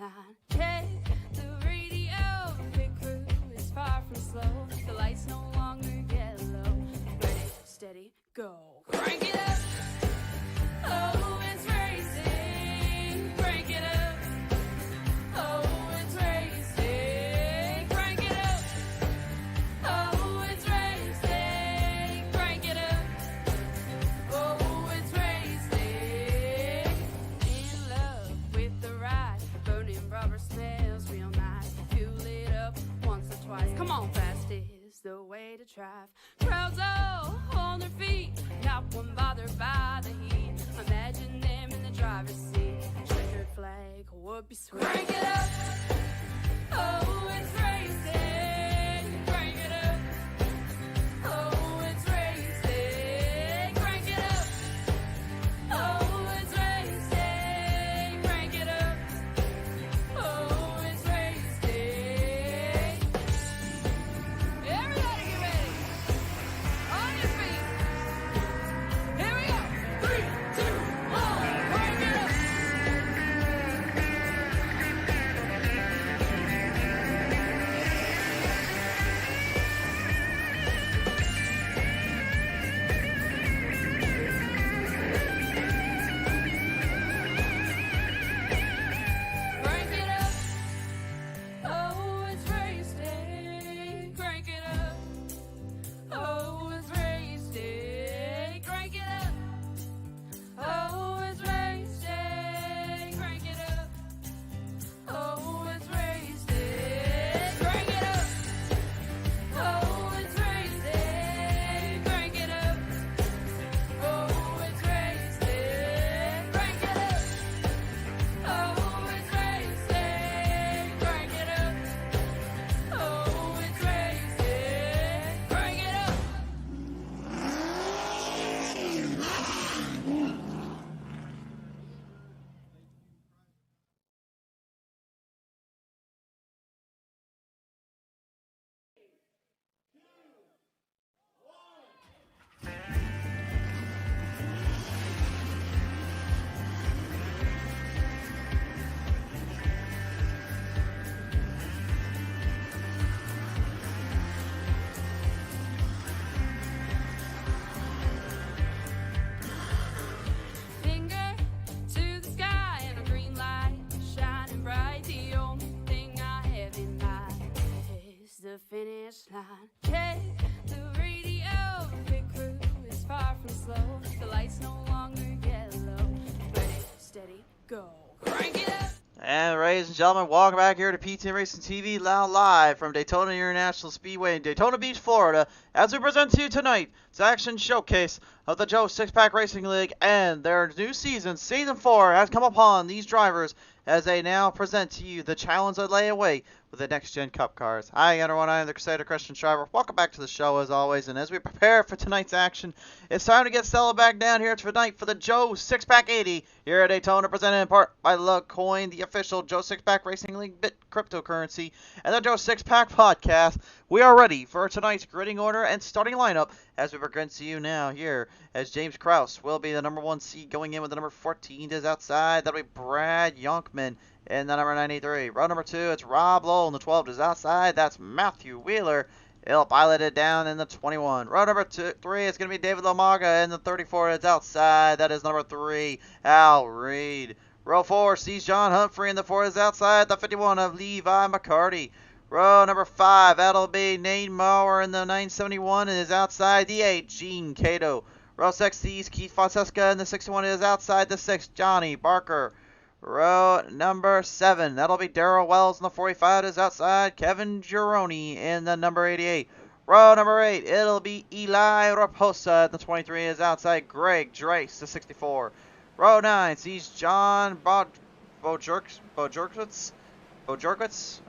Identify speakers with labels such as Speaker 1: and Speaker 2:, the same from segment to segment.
Speaker 1: line. Check the radio, pit crew is far from slow. The lights no longer yellow. Ready, steady, go. Crank it up. Oh, it's racing. Crank it up. Oh, it's racing. Crank it up. Oh, it's racing. Crank it up. Oh, it's racing. In love with the ride. Burning rubber smells real nice. Fuel it up once or twice. Come on, fast is the way to drive. Crowds all on their feet, not one bothered by the heat. Imagine them in the driver's seat. Checkered flag would be sweet. Crank it up. Oh, it's racing. Crank it up. Oh, it's racing. Crank it up. Oh, it's racing. Crank it up. Oh, it's racing. Everybody get ready. On your feet. Here we go. 3, 2, 1. Crank it up. Crank it up. Oh, it's race day. Crank it up. Oh, it's race day. Crank it up. Oh, it's race day. Crank it up. Oh, it's race day. Crank it up. Oh, it's race day. Crank it up. Oh, it's race day. Crank it up. Oh, it's race day. Crank it up. Oh, it's race day. Crank it up. Finger to the sky and a green light shining bright. The only thing I have in mind is the finish line. Check the radio, pit crew is far from slow. The lights no longer yellow. Ready, steady, go. Crank it up.
Speaker 2: And ladies and gentlemen, welcome back here to PT Racing TV, now live from Daytona International Speedway in Daytona Beach, Florida, as we present to you tonight the action showcase of the Joe Six-Pack Racing League and their new season. Season 4 has come upon these drivers as they now present to you the challenge that lay away with the Next Gen Cup cars. Hi everyone, I am the Crusader Christian Driver. Welcome back to the show as always, and as we prepare for tonight's action, it's time to get Stella back down here tonight for the Joe Six-Pack 80 here at Daytona, presented in part by Lugcoin, the official Joe Six-Pack Racing League bit cryptocurrency, and the Joe Six-Pack podcast. We are ready for tonight's gridding order and starting lineup as we present to you now here as James Krause will be the number 1 seed going in with the number 14 is outside. That'll be Brad Yonkman in the number 93. Row number 2, it's Rob Lowell in the 12 is outside. That's Matthew Wheeler. He'll pilot it down in the 21. Row number 3 is going to be David Lomaga in the 34 is outside. That is number 3, Al Reed. Row 4 sees John Humphrey in the 4 is outside. The 51 of Levi McCarty. Row number 5, that'll be Nate Maurer in the 971 and is outside. The 8, Gene Cato. Row 6 sees Keith Fonseca in the 61 is outside. The 6, Johnny Barker. Row number 7, that'll be Darrell Wells in the 45 is outside. Kevin Gironi in the number 88. Row number 8, it'll be Eli Raposa in the 23 is outside. Greg Drace, the 64. Row 9 sees John Bojorkowitz.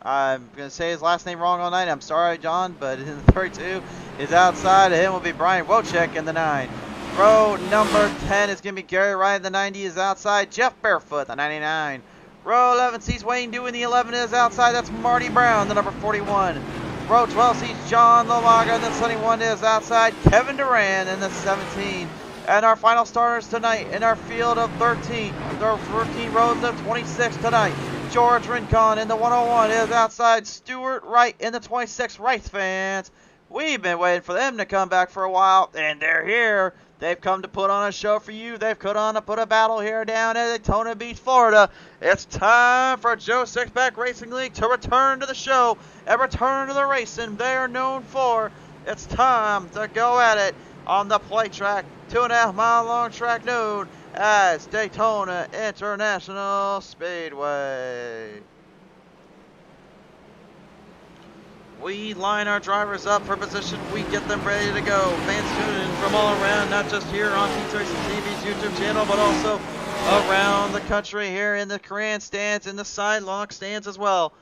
Speaker 2: I'm going to say his last name wrong all night. I'm sorry, John, but in the 32 is outside. Him will be Brian Wojcik in the 9. Row number 10 is going to be Gary Ryan. The 90 is outside. Jeff Barefoot, the 99. Row 11 sees Wayne Dewey. The 11 is outside. That's Marty Brown, the number 41. Row 12 sees John Lomaga. The 71 is outside. Kevin Duran in the 17. And our final starters tonight in our field of 13. There are 13 rows of 26 tonight. George Rincon. In the 101 is outside Stuart Wright in the 26. Wright fans, we've been waiting for them to come back for a while, and they're here. They've come to put on a show for you. They've come on to put a battle here down at Daytona Beach, Florida. It's time for Joe Sixpack Racing League to return to the show and return to the racing they are known for. It's time to go at it on the play track, 2.5 mile long track known as Daytona International Speedway. We line our drivers up for position. We get them ready to go. Fans tune in from all around, not just here on Pete Racing TV's YouTube channel, but also around the country here in the grandstands, in the sidelock stands as well.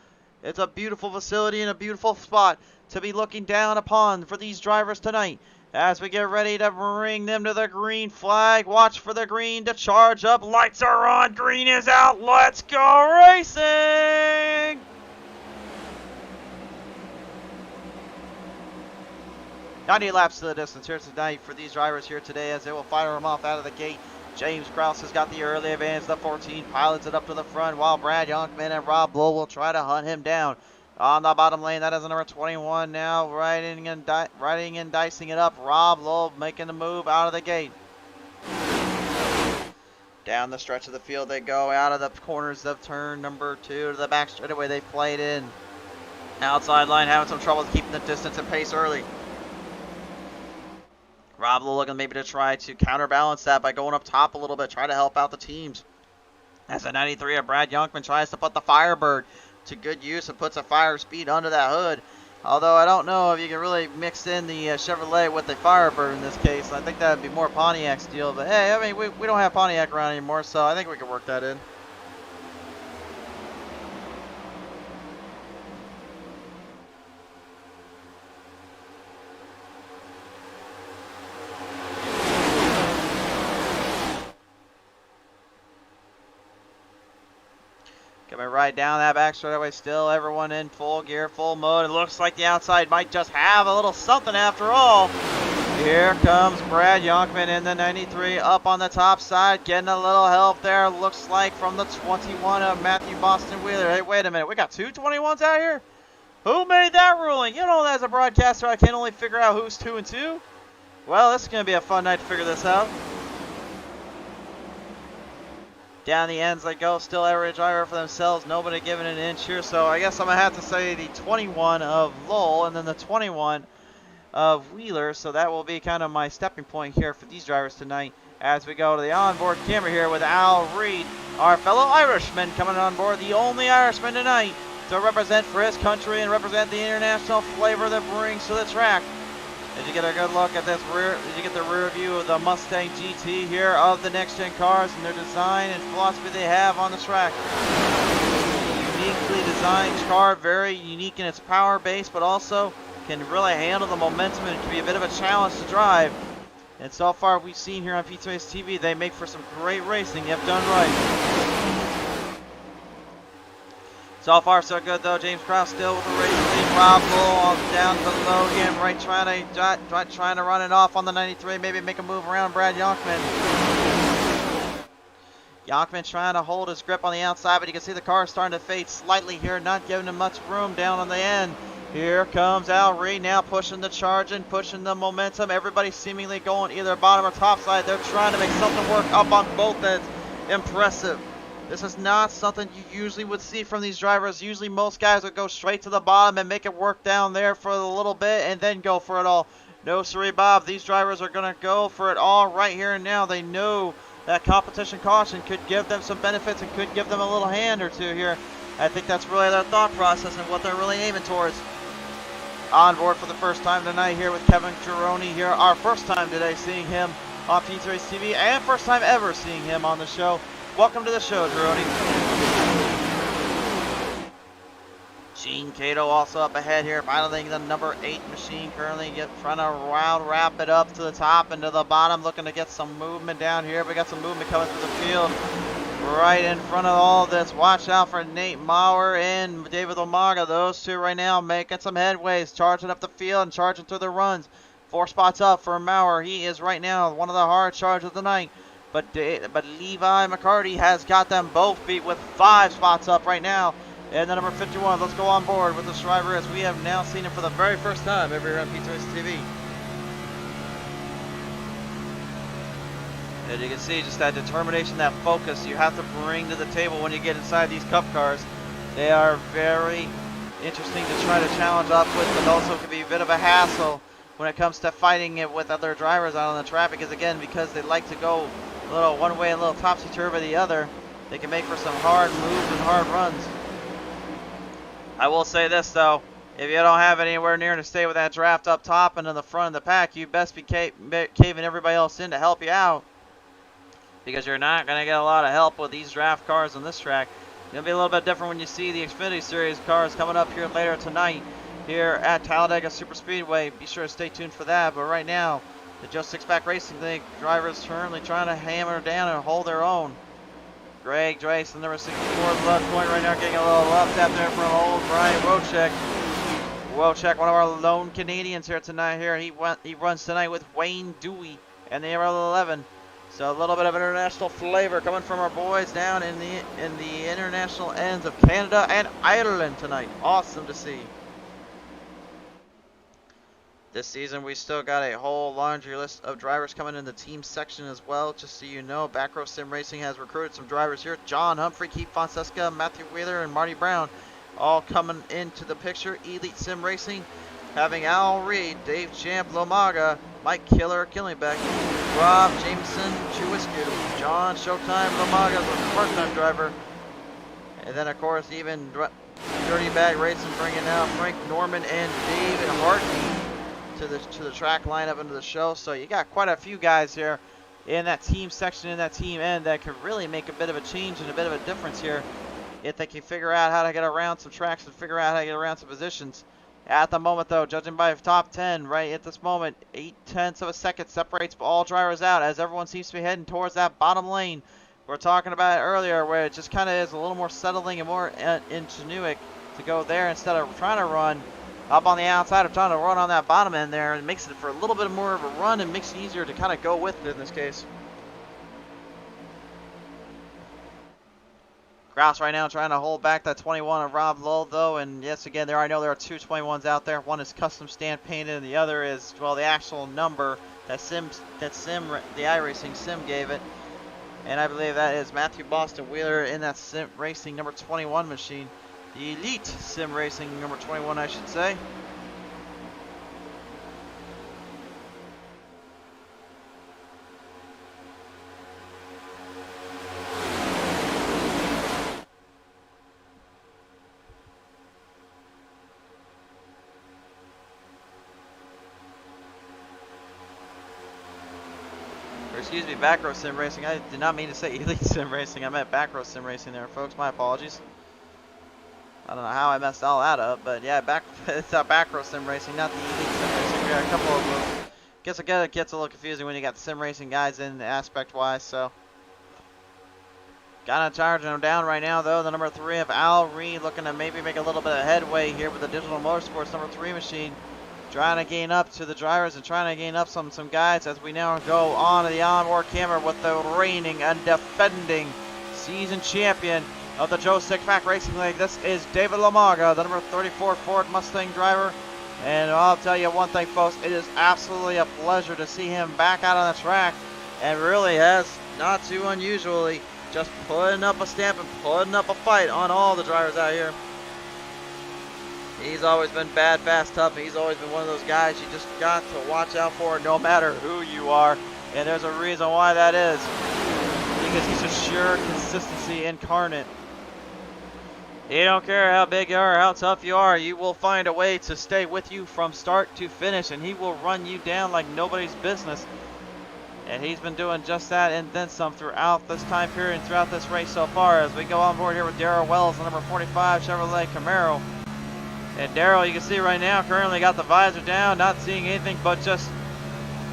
Speaker 2: It's a beautiful facility and a beautiful spot to be looking down upon for these drivers tonight. As we get ready to bring them to the green flag, watch for the green to charge up. Lights are on, green is out. Let's go racing! 90 laps to the distance here tonight for these drivers here today as they will fire them off out of the gate. James Krause has got the early advance. The 14 pilots it up to the front while Brad Youngman and Rob Blow will try to hunt him down. On the bottom lane, that is number 21 now, riding and dicing it up. Rob Lowe making the move out of the gate. Down the stretch of the field they go, out of the corners of turn number 2 to the back straightaway they played in. Outside line having some trouble keeping the distance and pace early. Rob Lowe looking maybe to try to counterbalance that by going up top a little bit, try to help out the teams. As the 93 of Brad Youngman tries to put the Firebird to good use and puts a fire speed under that hood. Although I don't know if you can really mix in the Chevrolet with the Firebird in this case. I think that would be more Pontiac's deal. But hey, I mean, we don't have Pontiac around anymore, so I think we can work that in. Coming right down that back straightaway still, everyone in full gear, full mode. It looks like the outside might just have a little something after all. Here comes Brad Youngman in the 93 up on the top side, getting a little help there. Looks like from the 21 of Matthew Boston Wheeler. Hey, wait a minute, we got two 21s out here? Who made that ruling? You know, as a broadcaster, I can only figure out who's 2 and 2. Well, this is going to be a fun night to figure this out. Down the ends they go, still every driver for themselves, nobody giving an inch here. So I guess I'm going to have to say the 21 of Lowell and then the 21 of Wheeler. So that will be kind of my stepping point here for these drivers tonight as we go to the onboard camera here with Al Reed, our fellow Irishman coming on board, the only Irishman tonight to represent for his country and represent the international flavor that brings to the track. Did you get a good look at this rear? Did you get the rear view of the Mustang GT here of the next gen cars and their design and philosophy they have on the track? Uniquely designed car, very unique in its power base, but also can really handle the momentum and can be a bit of a challenge to drive. And so far we've seen here on Pete Race TV, they make for some great racing if done right. So far, so good, though. James Krause still with the race lead. Rob Bull down below him, right trying to run it off on the 93. Maybe make a move around Brad Youngman. Youngman trying to hold his grip on the outside, but you can see the car starting to fade slightly here, not giving him much room down on the end. Here comes Al Reed now pushing the charge and pushing the momentum. Everybody seemingly going either bottom or top side. They're trying to make something work up on both ends. Impressive. This is not something you usually would see from these drivers. Usually most guys would go straight to the bottom and make it work down there for a little bit and then go for it all. No, siree, Bob. These drivers are going to go for it all right here and now. They know that competition caution could give them some benefits and could give them a little hand or two here. I think that's really their thought process and what they're really aiming towards. On board for the first time tonight here with Kevin Gironi here. Our first time today seeing him on Pete Race TV and first time ever seeing him on the show. Welcome to the show, Gironi. Gene Cato also up ahead here, piloting the number 8 machine currently trying to wrap it up to the top and to the bottom, looking to get some movement down here. We got some movement coming through the field right in front of all this. Watch out for Nate Maurer and David Umaga. Those two right now making some headways, charging up the field and charging through the runs. 4 spots up for Maurer. He is right now one of the hard chargers of the night. but Levi McCarty has got them both beat with 5 spots up right now. And the number 51, let's go on board with this driver as we have now seen him for the very first time over here on Pizza Racing TV. As you can see, just that determination, that focus you have to bring to the table when you get inside these Cup cars. They are very interesting to try to challenge up with, but also can be a bit of a hassle when it comes to fighting it with other drivers out on the track, because again, because they like to go a little one way, a little topsy-turvy the other, they can make for some hard moves and hard runs. I will say this though, if you don't have anywhere near to stay with that draft up top and in the front of the pack, you best be caving everybody else in to help you out, because you're not going to get a lot of help with these draft cars on this track. It'll be a little bit different when you see the Xfinity Series cars coming up here later tonight here at Talladega Super Speedway. Be sure to stay tuned for that. But right now, the Joe Sixpack Racing League drivers currently trying to hammer down and hold their own. Greg Drace, the number 64 Lugcoin right now, getting a little love tap there from old Brian Wojcik. Wojcik, one of our lone Canadians here tonight. He runs tonight with Wayne Dewey and the RL11. So a little bit of international flavor coming from our boys down in the international ends of Canada and Ireland tonight. Awesome to see. This season we still got a whole laundry list of drivers coming in the team section as well. Just so you know, Backrow Sim Racing has recruited some drivers here. John Humphrey, Keith Fonseca, Matthew Wheeler, and Marty Brown all coming into the picture. Elite Sim Racing having Al Reed, Dave Champ, Lomaga, Mike Killer, Killingbeck, Rob Jameson, Chewisku, John Showtime, Lomaga, the part-time driver. And then, of course, even Dirty Bag Racing bringing out Frank Norman and David Hartney to the track lineup into the show. So you got quite a few guys here in that team section, in that team end, that could really make a bit of a change and a bit of a difference here if they can figure out how to get around some tracks and figure out how to get around some positions. At the moment, though, judging by top 10, right at this moment, 0.8 of a second separates all drivers out as everyone seems to be heading towards that bottom lane. We were talking about it earlier, where it just kind of is a little more settling and more ingenuitive to go there instead of trying to run up on the outside or trying to run on that bottom end there. It makes it for a little bit more of a run and makes it easier to kind of go with it in this case. Grouse right now trying to hold back that 21 of Rob Lull though, and yes, again, I know there are two 21s out there. One is custom stamp painted, and the other is, well, the actual number that the iRacing sim gave it. And I believe that is Matthew Boston Wheeler in that sim racing number 21 machine, the Elite Sim Racing number 21, I should say. Excuse me, Backrow Sim Racing. I did not mean to say Elite Sim Racing. I meant Backrow Sim Racing there, folks. My apologies. I don't know how I messed all that up, but yeah, it's Backrow Sim Racing, not the Elite Sim Racing. We got a couple of them. Guess again, it gets a little confusing when you got the Sim Racing guys in aspect-wise, so. Kind of charging them down right now, though. The number 3 of Al Reed looking to maybe make a little bit of headway here with the Digital Motorsports number 3 machine. Trying to gain up to the drivers and trying to gain up some guys as we now go on to the onboard camera with the reigning and defending season champion of the Joe Sixpack Racing League. This is David Lomaga, the number 34 Ford Mustang driver. And I'll tell you one thing, folks, it is absolutely a pleasure to see him back out on the track, and really has, not too unusually, just putting up a stamp and putting up a fight on all the drivers out here. He's always been bad, fast, tough, and he's always been one of those guys you just got to watch out for no matter who you are. And there's a reason why that is. Because he's just sheer consistency incarnate. You don't care how big you are, how tough you are, you will find a way to stay with you from start to finish, and he will run you down like nobody's business. And he's been doing just that and then some throughout this time period and throughout this race so far, as we go on board here with Darrell Wells, the number 45 Chevrolet Camaro. And Darrell, you can see right now, currently got the visor down, not seeing anything but just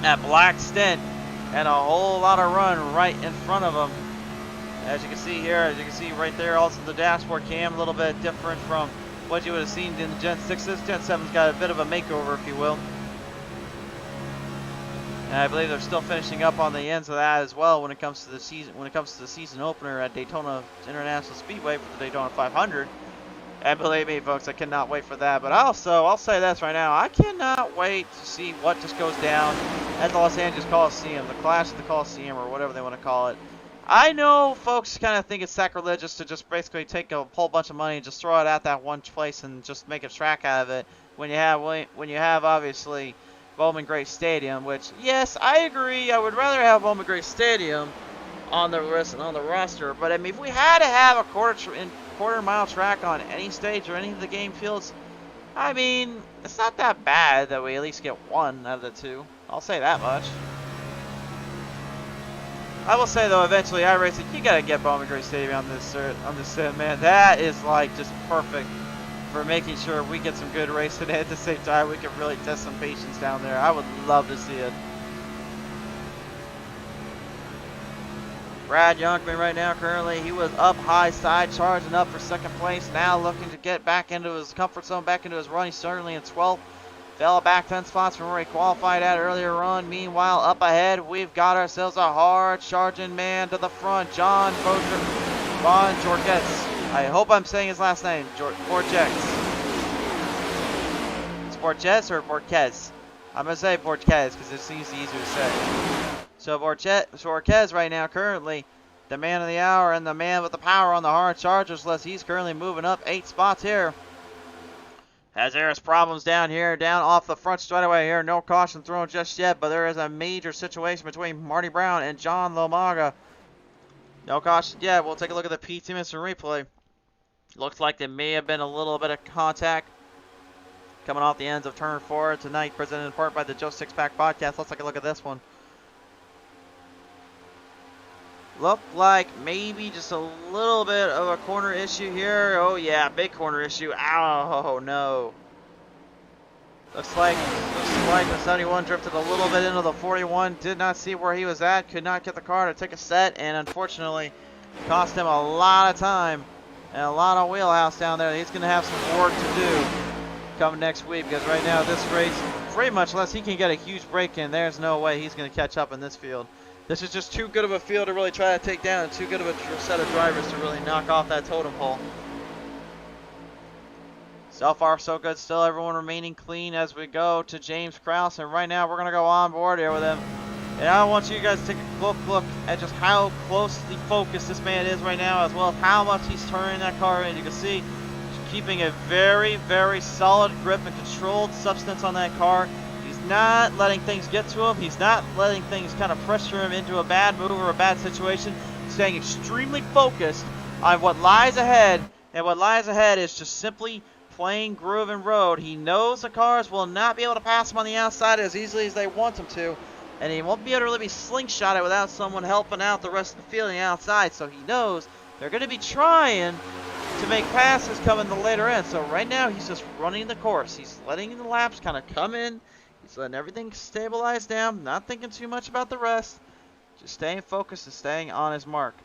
Speaker 2: that black stint and a whole lot of run right in front of him. As you can see here, as you can see right there, also the dashboard cam, a little bit different from what you would have seen in the Gen 6s. Gen 7's got a bit of a makeover, if you will. And I believe they're still finishing up on the ends of that as well when it comes to the season opener at Daytona International Speedway for the Daytona 500. And believe me, folks, I cannot wait for that. But also, I'll say this right now, I cannot wait to see what just goes down at the Los Angeles Coliseum, the Clash of the Coliseum, or whatever they want to call it. I know folks kind of think it's sacrilegious to just basically take a whole bunch of money and just throw it at that one place and just make a track out of it when you have obviously Bowman Gray Stadium, which, yes, I agree, I would rather have Bowman Gray Stadium on the roster, but I mean, if we had to have a quarter mile track on any stage or any of the game fields, I mean, it's not that bad that we at least get one out of the two. I'll say that much. I will say though, eventually iRacing, you gotta get Bowman Gray Stadium on this sim, man. That is like just perfect for making sure we get some good racing, and at the same time we can really test some patience down there. I would love to see it. Brad Youngman right now, currently, he was up high side, charging up for second place. Now looking to get back into his comfort zone, back into his run. He's certainly in 12th. Fell back 10 spots from where he qualified at earlier on. Meanwhile, up ahead, we've got ourselves a hard charging man to the front, John Jorgetz. I hope I'm saying his last name, Borgetz. It's Borgetz or Borquez? I'm going to say Borquez because it seems easier to say. So Borquez right now, currently, the man of the hour and the man with the power on the hard chargers list. He's currently moving up 8 spots here. As there is problems down here, down off the front straightaway here. No caution thrown just yet, but there is a major situation between Marty Brown and John Lomaga. No caution yet. We'll take a look at the PT instant replay. Looks like there may have been a little bit of contact coming off the ends of turn 4 tonight, presented in part by the Joe Six-Pack Podcast. Let's take a look at this one. Looked like maybe just a little bit of a corner issue here. Oh yeah, big corner issue. Ow, no. Looks like the 71 drifted a little bit into the 41. Did not see where he was at. Could not get the car to take a set, and unfortunately cost him a lot of time and a lot of wheelhouse down there. He's going to have some work to do coming next week, because right now this race, pretty much unless he can get a huge break in, there's no way he's going to catch up in this field. This is just too good of a field to really try to take down, and too good of a set of drivers to really knock off that totem pole. So far, so good. Still everyone remaining clean as we go to James Krause, and right now we're going to go on board here with him. And I want you guys to take a close look at just how closely focused this man is right now, as well as how much he's turning that car in. You can see he's keeping a very, very solid grip and controlled substance on that car. He's not letting things get to him. He's not letting things kind of pressure him into a bad move or a bad situation. He's staying extremely focused on what lies ahead, and what lies ahead is just simply playing groove and road. He knows the cars will not be able to pass him on the outside as easily as they want him to, and he won't be able to really be slingshotted without someone helping out the rest of the field on the outside. So he knows they're going to be trying to make passes coming the later end. So right now he's just running the course. He's letting the laps kind of come in. He's letting everything stabilize down, not thinking too much about the rest, just staying focused and staying on his mark.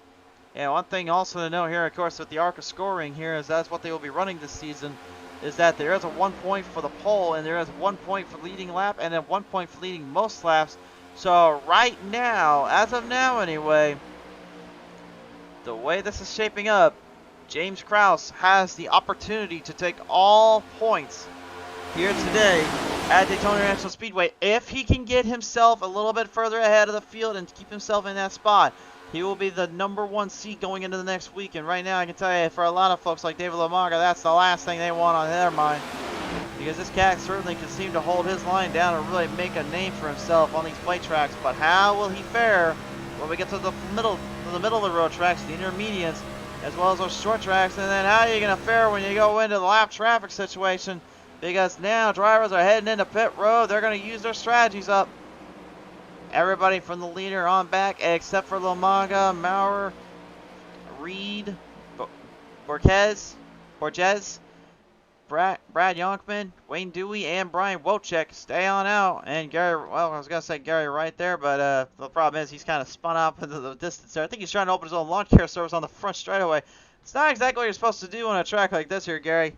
Speaker 2: And one thing also to note here, of course, with the ARCA scoring here, is that's what they will be running this season, is that there is a 1 point for the pole, and there is 1 point for leading lap, and then 1 point for leading most laps. So right now, as of now anyway, the way this is shaping up, James Krause has the opportunity to take all points here today at Daytona International Speedway. If he can get himself a little bit further ahead of the field and keep himself in that spot, he will be the #1 seed going into the next week. And right now, I can tell you, for a lot of folks like David Lomaga, that's the last thing they want on their mind, because this cat certainly can seem to hold his line down and really make a name for himself on these plate tracks. But how will he fare when we get to the middle of the road tracks, the intermediates, as well as those short tracks? And then how are you going to fare when you go into the lap traffic situation? Because now drivers are heading into pit road. They're going to use their strategies up. Everybody from the leader on back, except for Lomaga, Maurer, Reed, Borges, Brad Yonkman, Wayne Dewey, and Brian Wojcik stay on out. And Gary, well, I was going to say Gary right there, but the problem is he's kind of spun off into the distance there. I think he's trying to open his own lawn care service on the front straightaway. It's not exactly what you're supposed to do on a track like this here, Gary.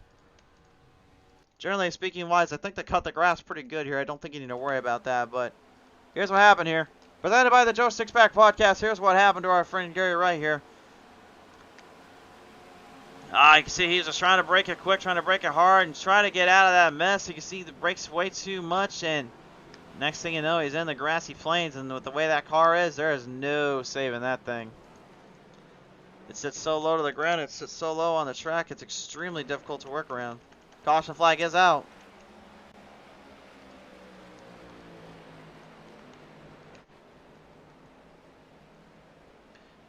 Speaker 2: Generally speaking wise, I think they cut the grass pretty good here. I don't think you need to worry about that, but Here's what happened here. Presented by the Joe Sixpack Podcast. Here's what happened to our friend Gary Wright here. You can see he's just trying to break it quick, trying to break it hard, and trying to get out of that mess. You can see the brakes way too much, and next thing you know, he's in the grassy plains, and with the way that car is, there is no saving that thing. It sits so low to the ground, it sits so low on the track, it's extremely difficult to work around. Caution flag is out.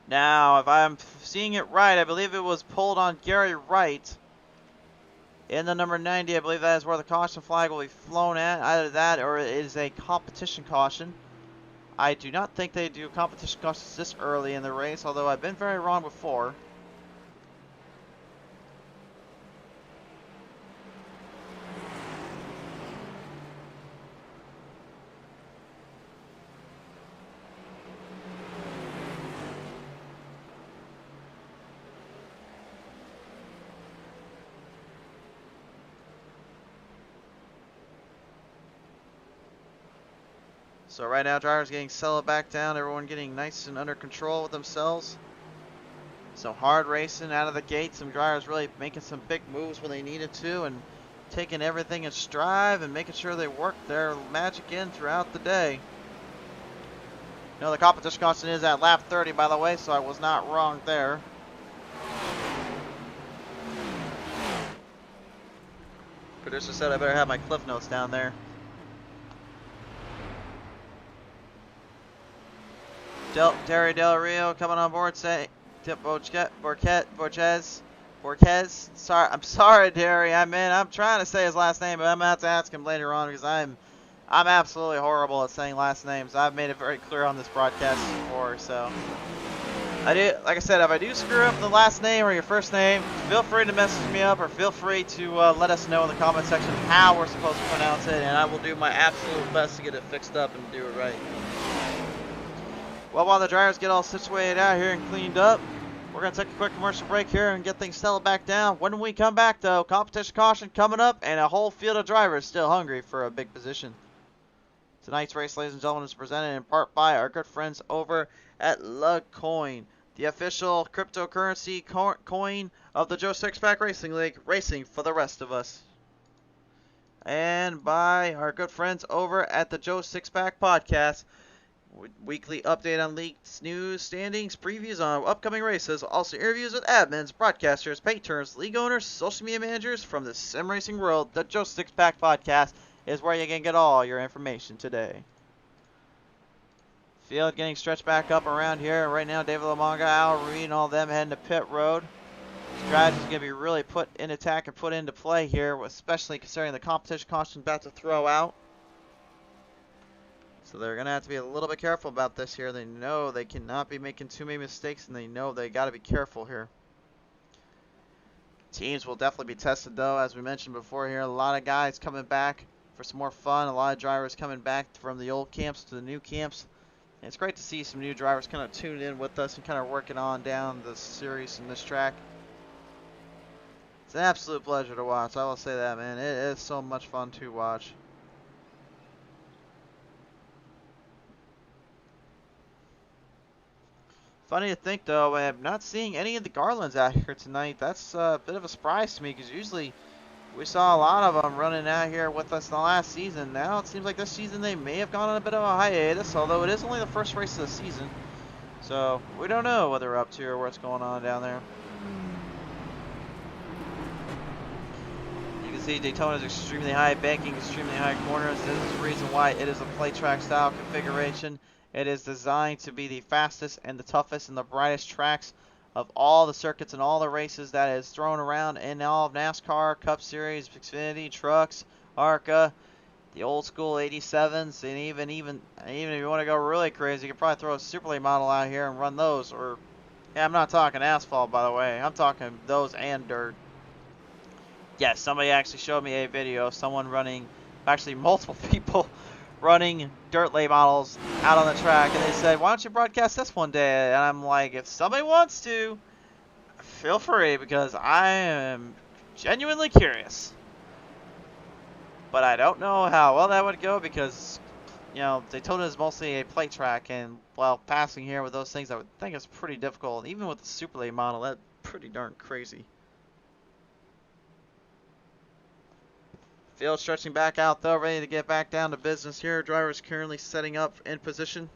Speaker 2: Now, if I'm seeing it right, I believe it was pulled on Gary Wright in the number 90. I believe that is where the caution flag will be flown at. Either that or it is a competition caution. I do not think they do competition cautions this early in the race, although I've been very wrong before. So right now, drivers getting settled back down. Everyone getting nice and under control with themselves. So hard racing out of the gate. Some drivers really making some big moves when they needed to, and taking everything in stride and making sure they work their magic in throughout the day. You know, the competition constant is at lap 30, by the way, so I was not wrong there. Producer said I better have my cliff notes down there. Terry Del Rio coming on board, say Borges. Sorry, I'm sorry, Terry. I'm trying to say his last name, but I'm gonna have to ask him later on because I'm absolutely horrible at saying last names. I've made it very clear on this broadcast before, so like I said, if I do screw up the last name or your first name, feel free to message me up or feel free to let us know in the comment section how we're supposed to pronounce it, and I will do my absolute best to get it fixed up and do it right. Well, while the drivers get all situated out here and cleaned up, we're going to take a quick commercial break here and get things settled back down. When we come back, though, competition caution coming up and a whole field of drivers still hungry for a big position. Tonight's race, ladies and gentlemen, is presented in part by our good friends over at Lugcoin, the official cryptocurrency coin of the Joe Sixpack Racing League, racing for the rest of us. And by our good friends over at the Joe Sixpack Podcast, weekly update on league news, standings, previews on upcoming races, also interviews with admins, broadcasters, patrons, league owners, social media managers from the sim racing world. The Joe Sixpack Podcast is where you can get all your information today. Field getting stretched back up around here. Right now, David Lamonga, Al Reed, and all them heading to pit road. Strategy is going to be really put in attack and put into play here, especially considering the competition caution about to throw out. So they're going to have to be a little bit careful about this here. They know they cannot be making too many mistakes, and they know they got to be careful here. Teams will definitely be tested, though, as we mentioned before here. A lot of guys coming back for some more fun. A lot of drivers coming back from the old camps to the new camps. And it's great to see some new drivers kind of tuned in with us and kind of working on down the series and this track. It's an absolute pleasure to watch. I will say that, man. It is so much fun to watch. Funny to think, though, I'm not seeing any of the Garlands out here tonight. That's a bit of a surprise to me because usually we saw a lot of them running out here with us the last season. Now it seems like this season they may have gone on a bit of a hiatus, although it is only the first race of the season. So we don't know what they're up to or what's going on down there. You can see Daytona is extremely high, banking extremely high corners. This is the reason why it is a play track style configuration. It is designed to be the fastest and the toughest and the brightest tracks of all the circuits and all the races that is thrown around in all of NASCAR, Cup Series, Xfinity, Trucks, ARCA, the old school 87s, and even if you want to go really crazy, you can probably throw a Super Late model out here and run those. Or, yeah, I'm not talking asphalt, by the way. I'm talking those and dirt. Yes, somebody actually showed me a video of someone running, actually multiple people running dirt late models out on the track, and they said, why don't you broadcast this one day? And I'm like, if somebody wants to, feel free, because I am genuinely curious. But I don't know how well that would go, because you know, Daytona is mostly a plate track, and while passing here with those things, I would think it's pretty difficult. Even with the super late model, that's pretty darn crazy. Field stretching back out though, ready to get back down to business here. Drivers currently setting up in position.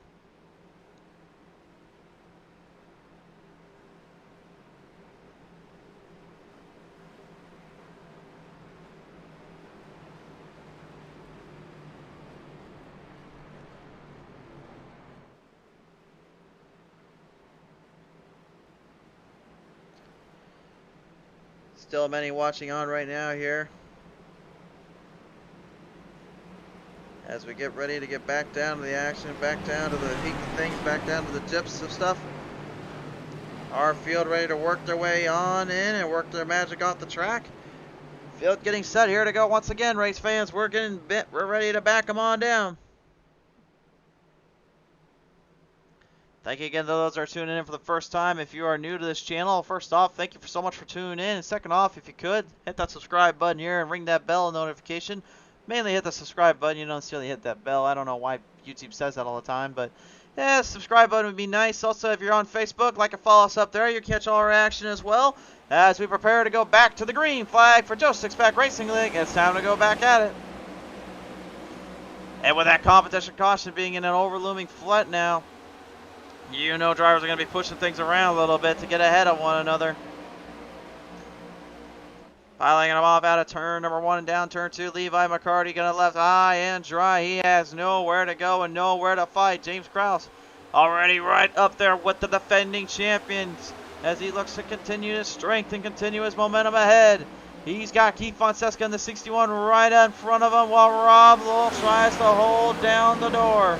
Speaker 2: Still many watching on right now here, as we get ready to get back down to the action, back down to the heat things, back down to the dips of stuff. Our field ready to work their way on in and work their magic off the track. Field getting set here to go once again, race fans. We're ready to back them on down. Thank you again to those that are tuning in for the first time. If you are new to this channel, first off, thank you so much for tuning in. And second off, if you could, hit that subscribe button here and ring that bell notification. Mainly hit the subscribe button. You don't necessarily hit that bell. I don't know why YouTube says that all the time, but yeah, subscribe button would be nice. Also, if you're on Facebook, like and follow us up there. You'll catch all our action as well as we prepare to go back to the green flag for Joe's Six-Pack Racing League. It's time to go back at it. And with that competition caution being in an overlooming flat now, you know drivers are going to be pushing things around a little bit to get ahead of one another. Piling them off out of turn number 1 and down turn 2. Levi McCarty going to left high and dry. He has nowhere to go and nowhere to fight. James Krause already right up there with the defending champions as he looks to continue his strength and continue his momentum ahead. He's got Keith Fonseca in the 61 right in front of him while Rob Lowell tries to hold down the door.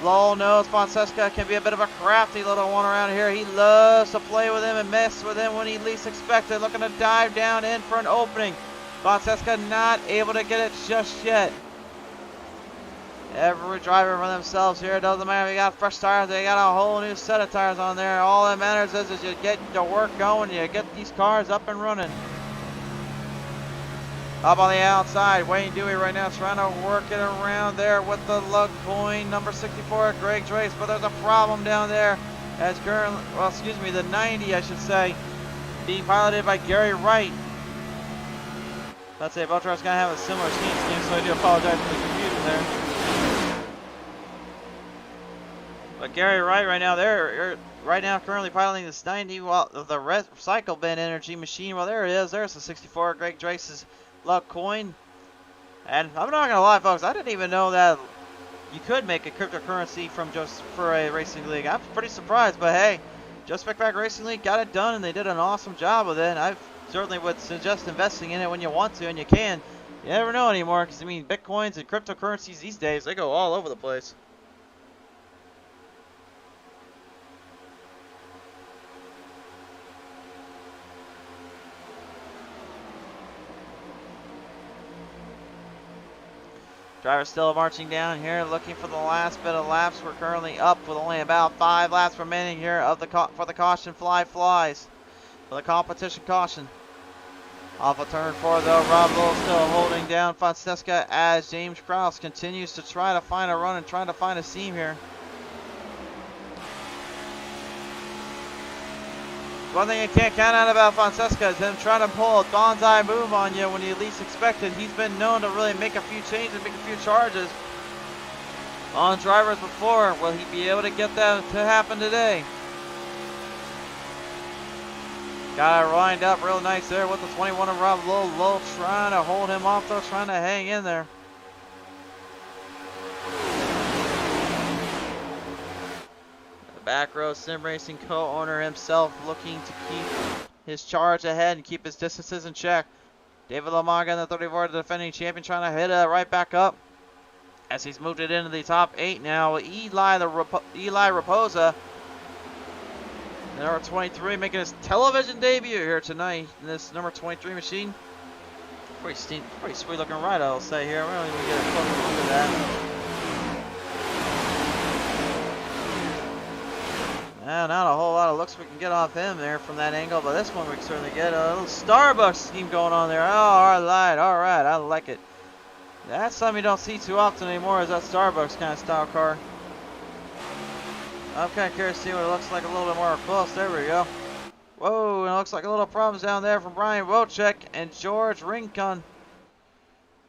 Speaker 2: Lowell knows Fonseca can be a bit of a crafty little one around here. He loves to play with him and mess with him when he least expected, looking to dive down in for an opening. Fonseca not able to get it just yet. Every driver for themselves here. It doesn't matter if you got fresh tires, they got a whole new set of tires on there. All that matters is you get the work going, you get these cars up and running. Up on the outside, Wayne Dewey right now trying to work it around there with the Lugcoin number 64, Greg Drace, but there's a problem down there as currently, well, excuse me, the 90, I should say, being piloted by Gary Wright. Let's say both drivers gonna have a similar scheme, so I do apologize for the confusion there. But Gary Wright right now, they're right now currently piloting this 90, while the recycle bin energy machine. Well, there it is. There's the 64, Greg Drace's Lugcoin. And I'm not gonna lie, folks, I didn't even know that you could make a cryptocurrency from just for a racing league. I'm pretty surprised, but hey, Just Six-Pack Racing League got it done, and they did an awesome job with it. And I certainly would suggest investing in it when you want to, and you can. You never know anymore, because I mean, bitcoins and cryptocurrencies these days, they go all over the place. Drivers still marching down here, looking for the last bit of laps. We're currently up with only about 5 laps remaining here of the for the caution flies. For the competition caution. Off of turn 4 though, Rob Lowell still holding down Fonseca as James Krause continues to try to find a run and trying to find a seam here. One thing you can't count out about Fonseca is him trying to pull a bonsai move on you when you least expect it. He's been known to really make a few changes, make a few charges on drivers before. Will he be able to get that to happen today? Got it lined up real nice there with the 21 of Rob Lowell. Lowell trying to hold him off though, trying to hang in there. Back row sim racing co-owner himself looking to keep his charge ahead and keep his distances in check. David Lamaga in the 34, the defending champion, trying to hit it right back up as he's moved it into the top 8 now. Eli Raposa, number 23, making his television debut here tonight in this number 23 machine. Pretty sweet looking ride, I'll say here. We don't even get a close look at that. Not a whole lot of looks we can get off him there from that angle, but this one we can certainly get a little Starbucks scheme going on there. Oh, all right, I like it. That's something you don't see too often anymore, is that Starbucks kind of style car. I'm kind of curious to see what it looks like a little bit more close. There we go. Whoa, and it looks like a little problems down there from Brian Wojcik and George Rincon.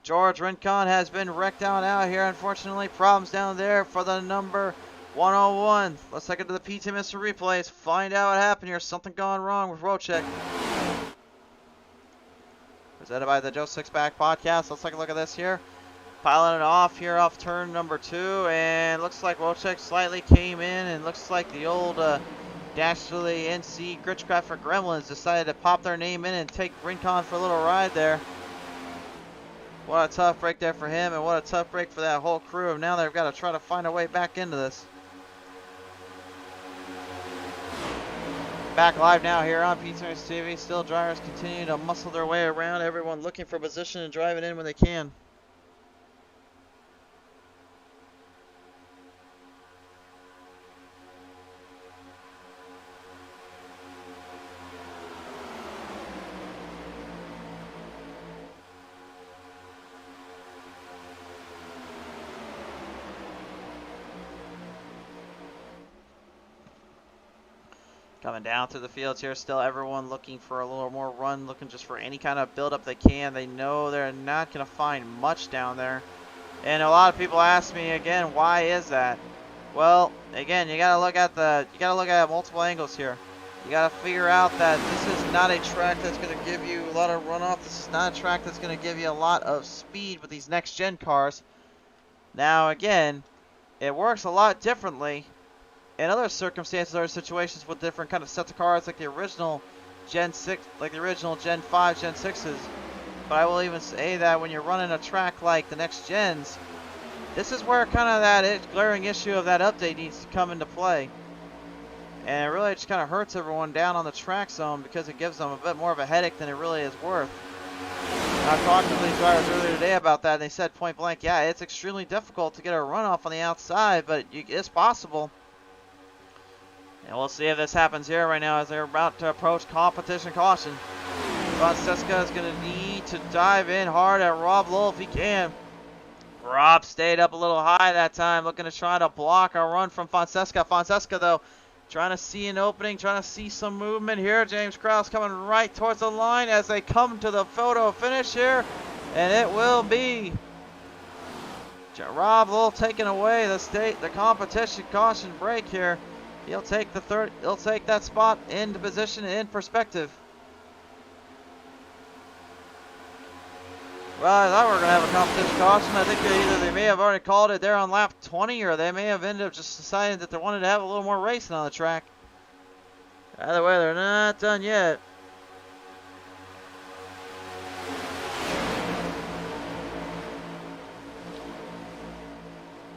Speaker 2: George Rincon has been wrecked out here, unfortunately. Problems down there for the number 101. Let's take it to the PT Mr. Replays. Find out what happened here. Something gone wrong with Wojcik. Presented by the Joe Sixpack Podcast. Let's take a look at this here. Piloting off here off turn number 2, and looks like Wojcik slightly came in, and looks like the old Dashley NC Gritchcraft for Gremlins decided to pop their name in and take Rincon for a little ride there. What a tough break there for him, and what a tough break for that whole crew. And now they've got to try to find a way back into this. Back live now here on PT TV. Still drivers continue to muscle their way around. Everyone looking for position and driving in when they can. Coming down through the fields here, still everyone looking for a little more run, looking just for any kind of build-up they can. They know they're not going to find much down there. And a lot of people ask me again, why is that? Well, again, you got to look at multiple angles here. You got to figure out that this is not a track that's going to give you a lot of runoff. This is not a track that's going to give you a lot of speed with these next-gen cars. Now, again, it works a lot differently in other circumstances or situations with different kind of sets of cars, like the original Gen 6, like the original Gen 5, Gen 6s. But I will even say that when you're running a track like the next gens, this is where kind of that glaring issue of that update needs to come into play. And it really just kind of hurts everyone down on the track zone because it gives them a bit more of a headache than it really is worth. I talked to these drivers earlier today about that, and they said point blank, yeah, it's extremely difficult to get a runoff on the outside, but it's possible. And we'll see if this happens here right now as they're about to approach competition caution. Fonseca is going to need to dive in hard at Rob Lowell if he can. Rob stayed up a little high that time, looking to try to block a run from Fonseca. Fonseca, though, trying to see an opening, trying to see some movement here. James Krause coming right towards the line as they come to the photo finish here. And it will be Rob Lowell taking away the competition caution break here. He'll take that spot into position in perspective. Well, I thought we were going to have a competition caution. I think they may have already called it there on lap 20, or they may have ended up just deciding that they wanted to have a little more racing on the track. Either way, they're not done yet.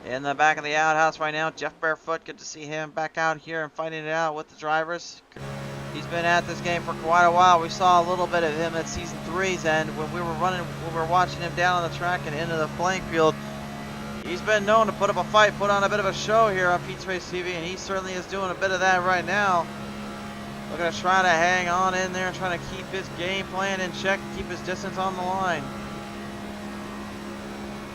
Speaker 2: In the back of the outhouse right now, Jeff Barefoot. Good to see him back out here and fighting it out with the drivers. He's been at this game for quite a while. We saw a little bit of him at Season 3's end when we were watching him down on the track and into the playing field. He's been known to put up a fight, put on a bit of a show here on Pete's Race TV, and he certainly is doing a bit of that right now. Looking to try to hang on in there, trying to keep his game plan in check, keep his distance on the line.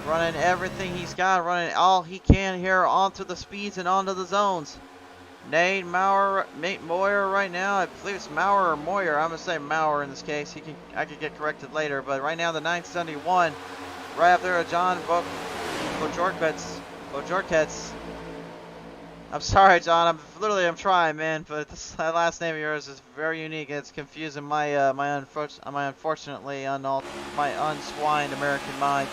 Speaker 2: Running everything he's got, running all he can here onto the speeds and onto the zones. Nate Moyer right now, I believe it's Moyer or Moyer. I'm going to say Moyer in this case. I could get corrected later, but right now the 971, right up there with John Bojorkets. I'm sorry, John. I'm trying, man, but that last name of yours is very unique. It's confusing my unfortunately unswined American mind.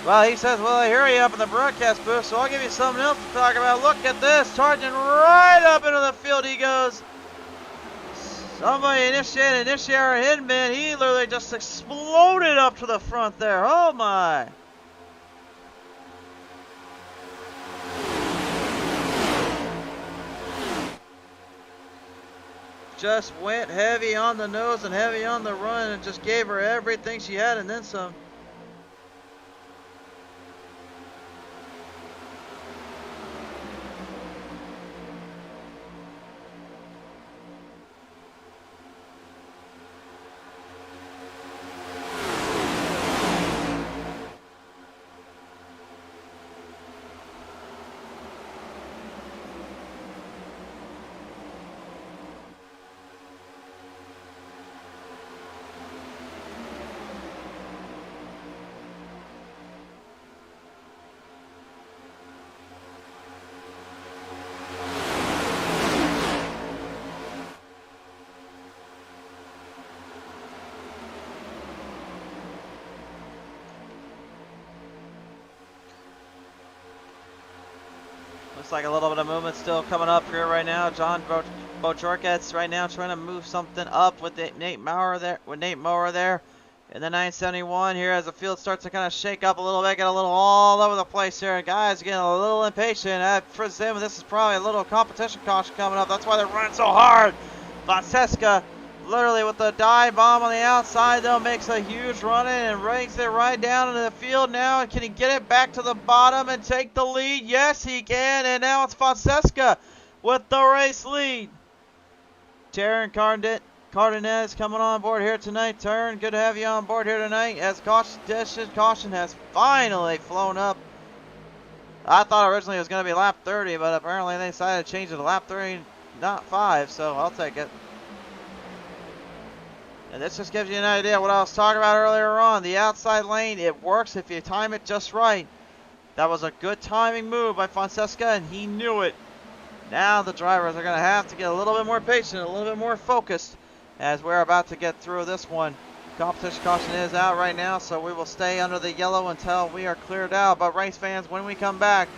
Speaker 2: Well, he says, well, I hear you up in the broadcast booth, so I'll give you something else to talk about. Look at this, charging right up into the field he goes. Somebody initiated a hidden. He literally just exploded up to the front there. Oh, my. Just went heavy on the nose and heavy on the run and just gave her everything she had and then some. Looks like a little bit of movement still coming up here right now. John Bojorkets right now trying to move something up with Nate Mower there. In the 971 here as the field starts to kind of shake up a little bit, get a little all over the place here. And guys getting a little impatient. For them, this is probably a little competition caution coming up. That's why they're running so hard. Fonseca literally with the dive bomb on the outside though makes a huge run in and rakes it right down into the field now. And can he get it back to the bottom and take the lead? Yes, he can. And now it's Fonseca with the race lead. Taryn Cardenas coming on board here tonight. Turn, good to have you on board here tonight as caution has finally flown up. I thought originally it was going to be lap 30, but apparently they decided to change it to lap 30, not 5, so I'll take it. And this just gives you an idea of what I was talking about earlier on. The outside lane, it works if you time it just right. That was a good timing move by Fonseca, and he knew it. Now the drivers are going to have to get a little bit more patient, a little bit more focused as we're about to get through this one. Competition caution is out right now, so we will stay under the yellow until we are cleared out. But race fans, when we come back,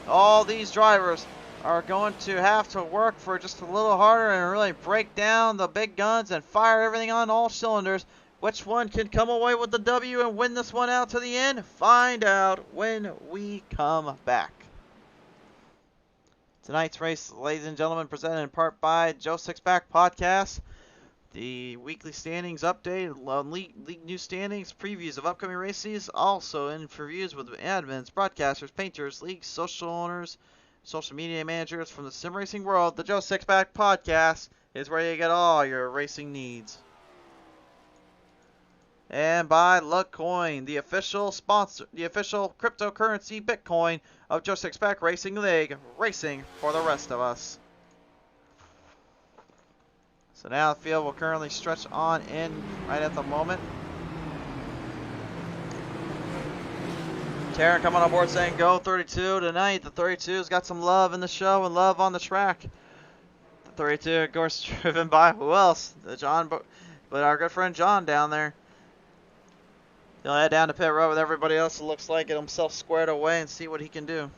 Speaker 2: all these drivers are going to have to work for just a little harder and really break down the big guns and fire everything on all cylinders. Which one can come away with the W and win this one out to the end? Find out when we come back. Tonight's race, ladies and gentlemen, presented in part by Joe Sixpack Podcast. The weekly standings update, league new standings, previews of upcoming races, also interviews with admins, broadcasters, painters, league social owners, social media managers from the sim racing world. The Joe Sixpack Podcast is where you get all your racing needs. And by Lugcoin, the official sponsor, the official cryptocurrency Bitcoin of Joe Sixpack Racing League, racing for the rest of us. So now the field will currently stretch on in right at the moment. Taryn coming on board saying go 32 tonight. The 32's got some love in the show and love on the track. The 32, of course, driven by who else? But our good friend John down there. He'll head down to pit road with everybody else. It looks like get himself squared away and see what he can do.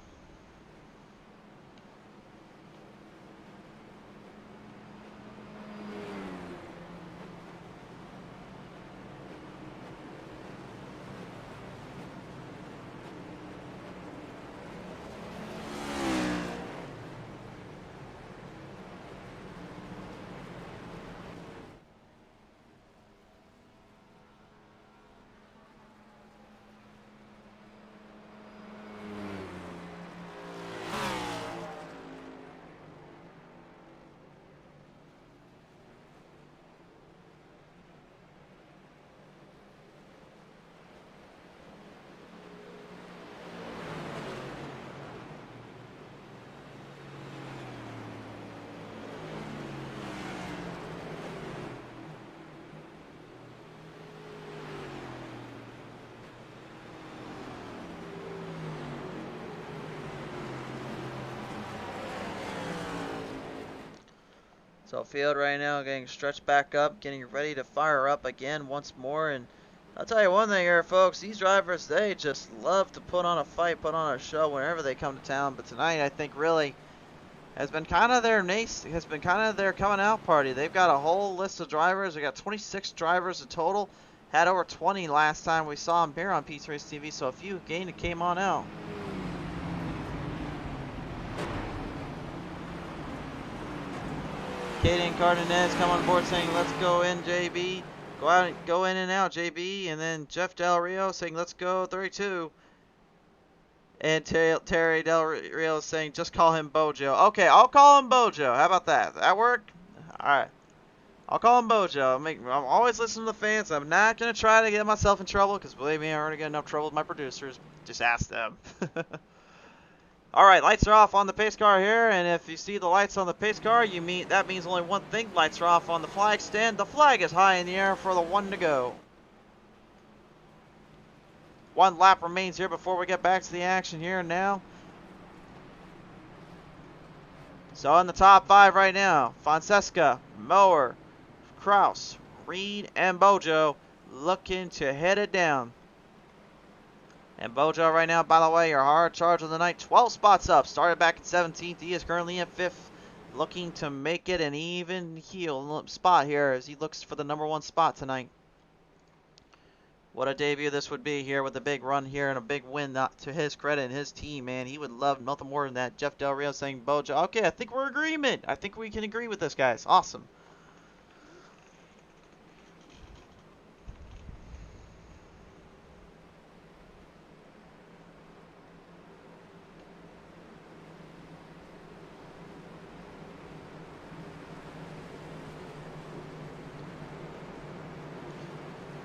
Speaker 2: So field right now getting stretched back up, getting ready to fire up again once more. And I'll tell you one thing here, folks, these drivers, they just love to put on a fight, put on a show whenever they come to town. But tonight, I think really has been kind of their coming out party. They've got a whole list of drivers. They got 26 drivers in total. Had over 20 last time we saw them here on Pete's Race TV, so a few again came on out. Caden Cardenas come on board saying, let's go in, JB. Go in and out, JB. And then Jeff Del Rio saying, let's go, 32. And Terry Del Rio saying, just call him Bojo. Okay, I'll call him Bojo. How about that? That work? All right. I'll call him Bojo. I'm always listening to the fans. I'm not going to try to get myself in trouble because, believe me, I already got enough trouble with my producers. Just ask them. All right, lights are off on the pace car here, and if you see the lights on the pace car, that means only one thing. Lights are off on the flag stand. The flag is high in the air for the one to go. One lap remains here before we get back to the action here and now. So in the top 5 right now, Fonseca, Mower, Kraus, Reed, and Bojo looking to head it down. And Bojo right now, by the way, your hard charge of the night, 12 spots up. Started back at 17th. He is currently in 5th, looking to make it an even heel spot here as he looks for the #1 spot tonight. What a debut this would be here with a big run here and a big win, not to his credit and his team, man. He would love nothing more than that. Jeff Del Rio saying, Bojo, okay, I think we're in agreement. I think we can agree with this, guys. Awesome.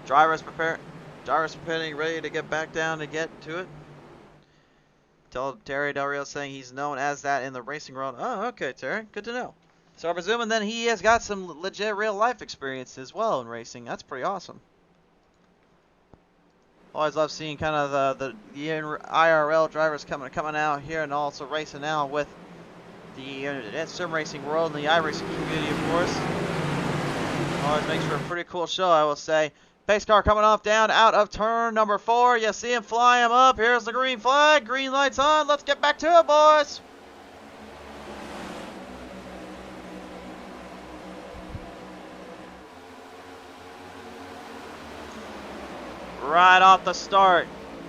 Speaker 2: Drivers preparing, ready to get back down to get to it. Terry Del Rio saying he's known as that in the racing world. Oh, okay, Terry. Good to know. So I'm presuming then he has got some legit real life experience as well in racing. That's pretty awesome. Always love seeing kind of the IRL drivers coming out here and also racing out with the sim racing world and the iRacing community, of course. Always makes for a pretty cool show, I will say. Pace car coming off down out of turn number 4. You see him fly him up. Here's the green flag. Green lights on. Let's get back to it, boys. Right off the start,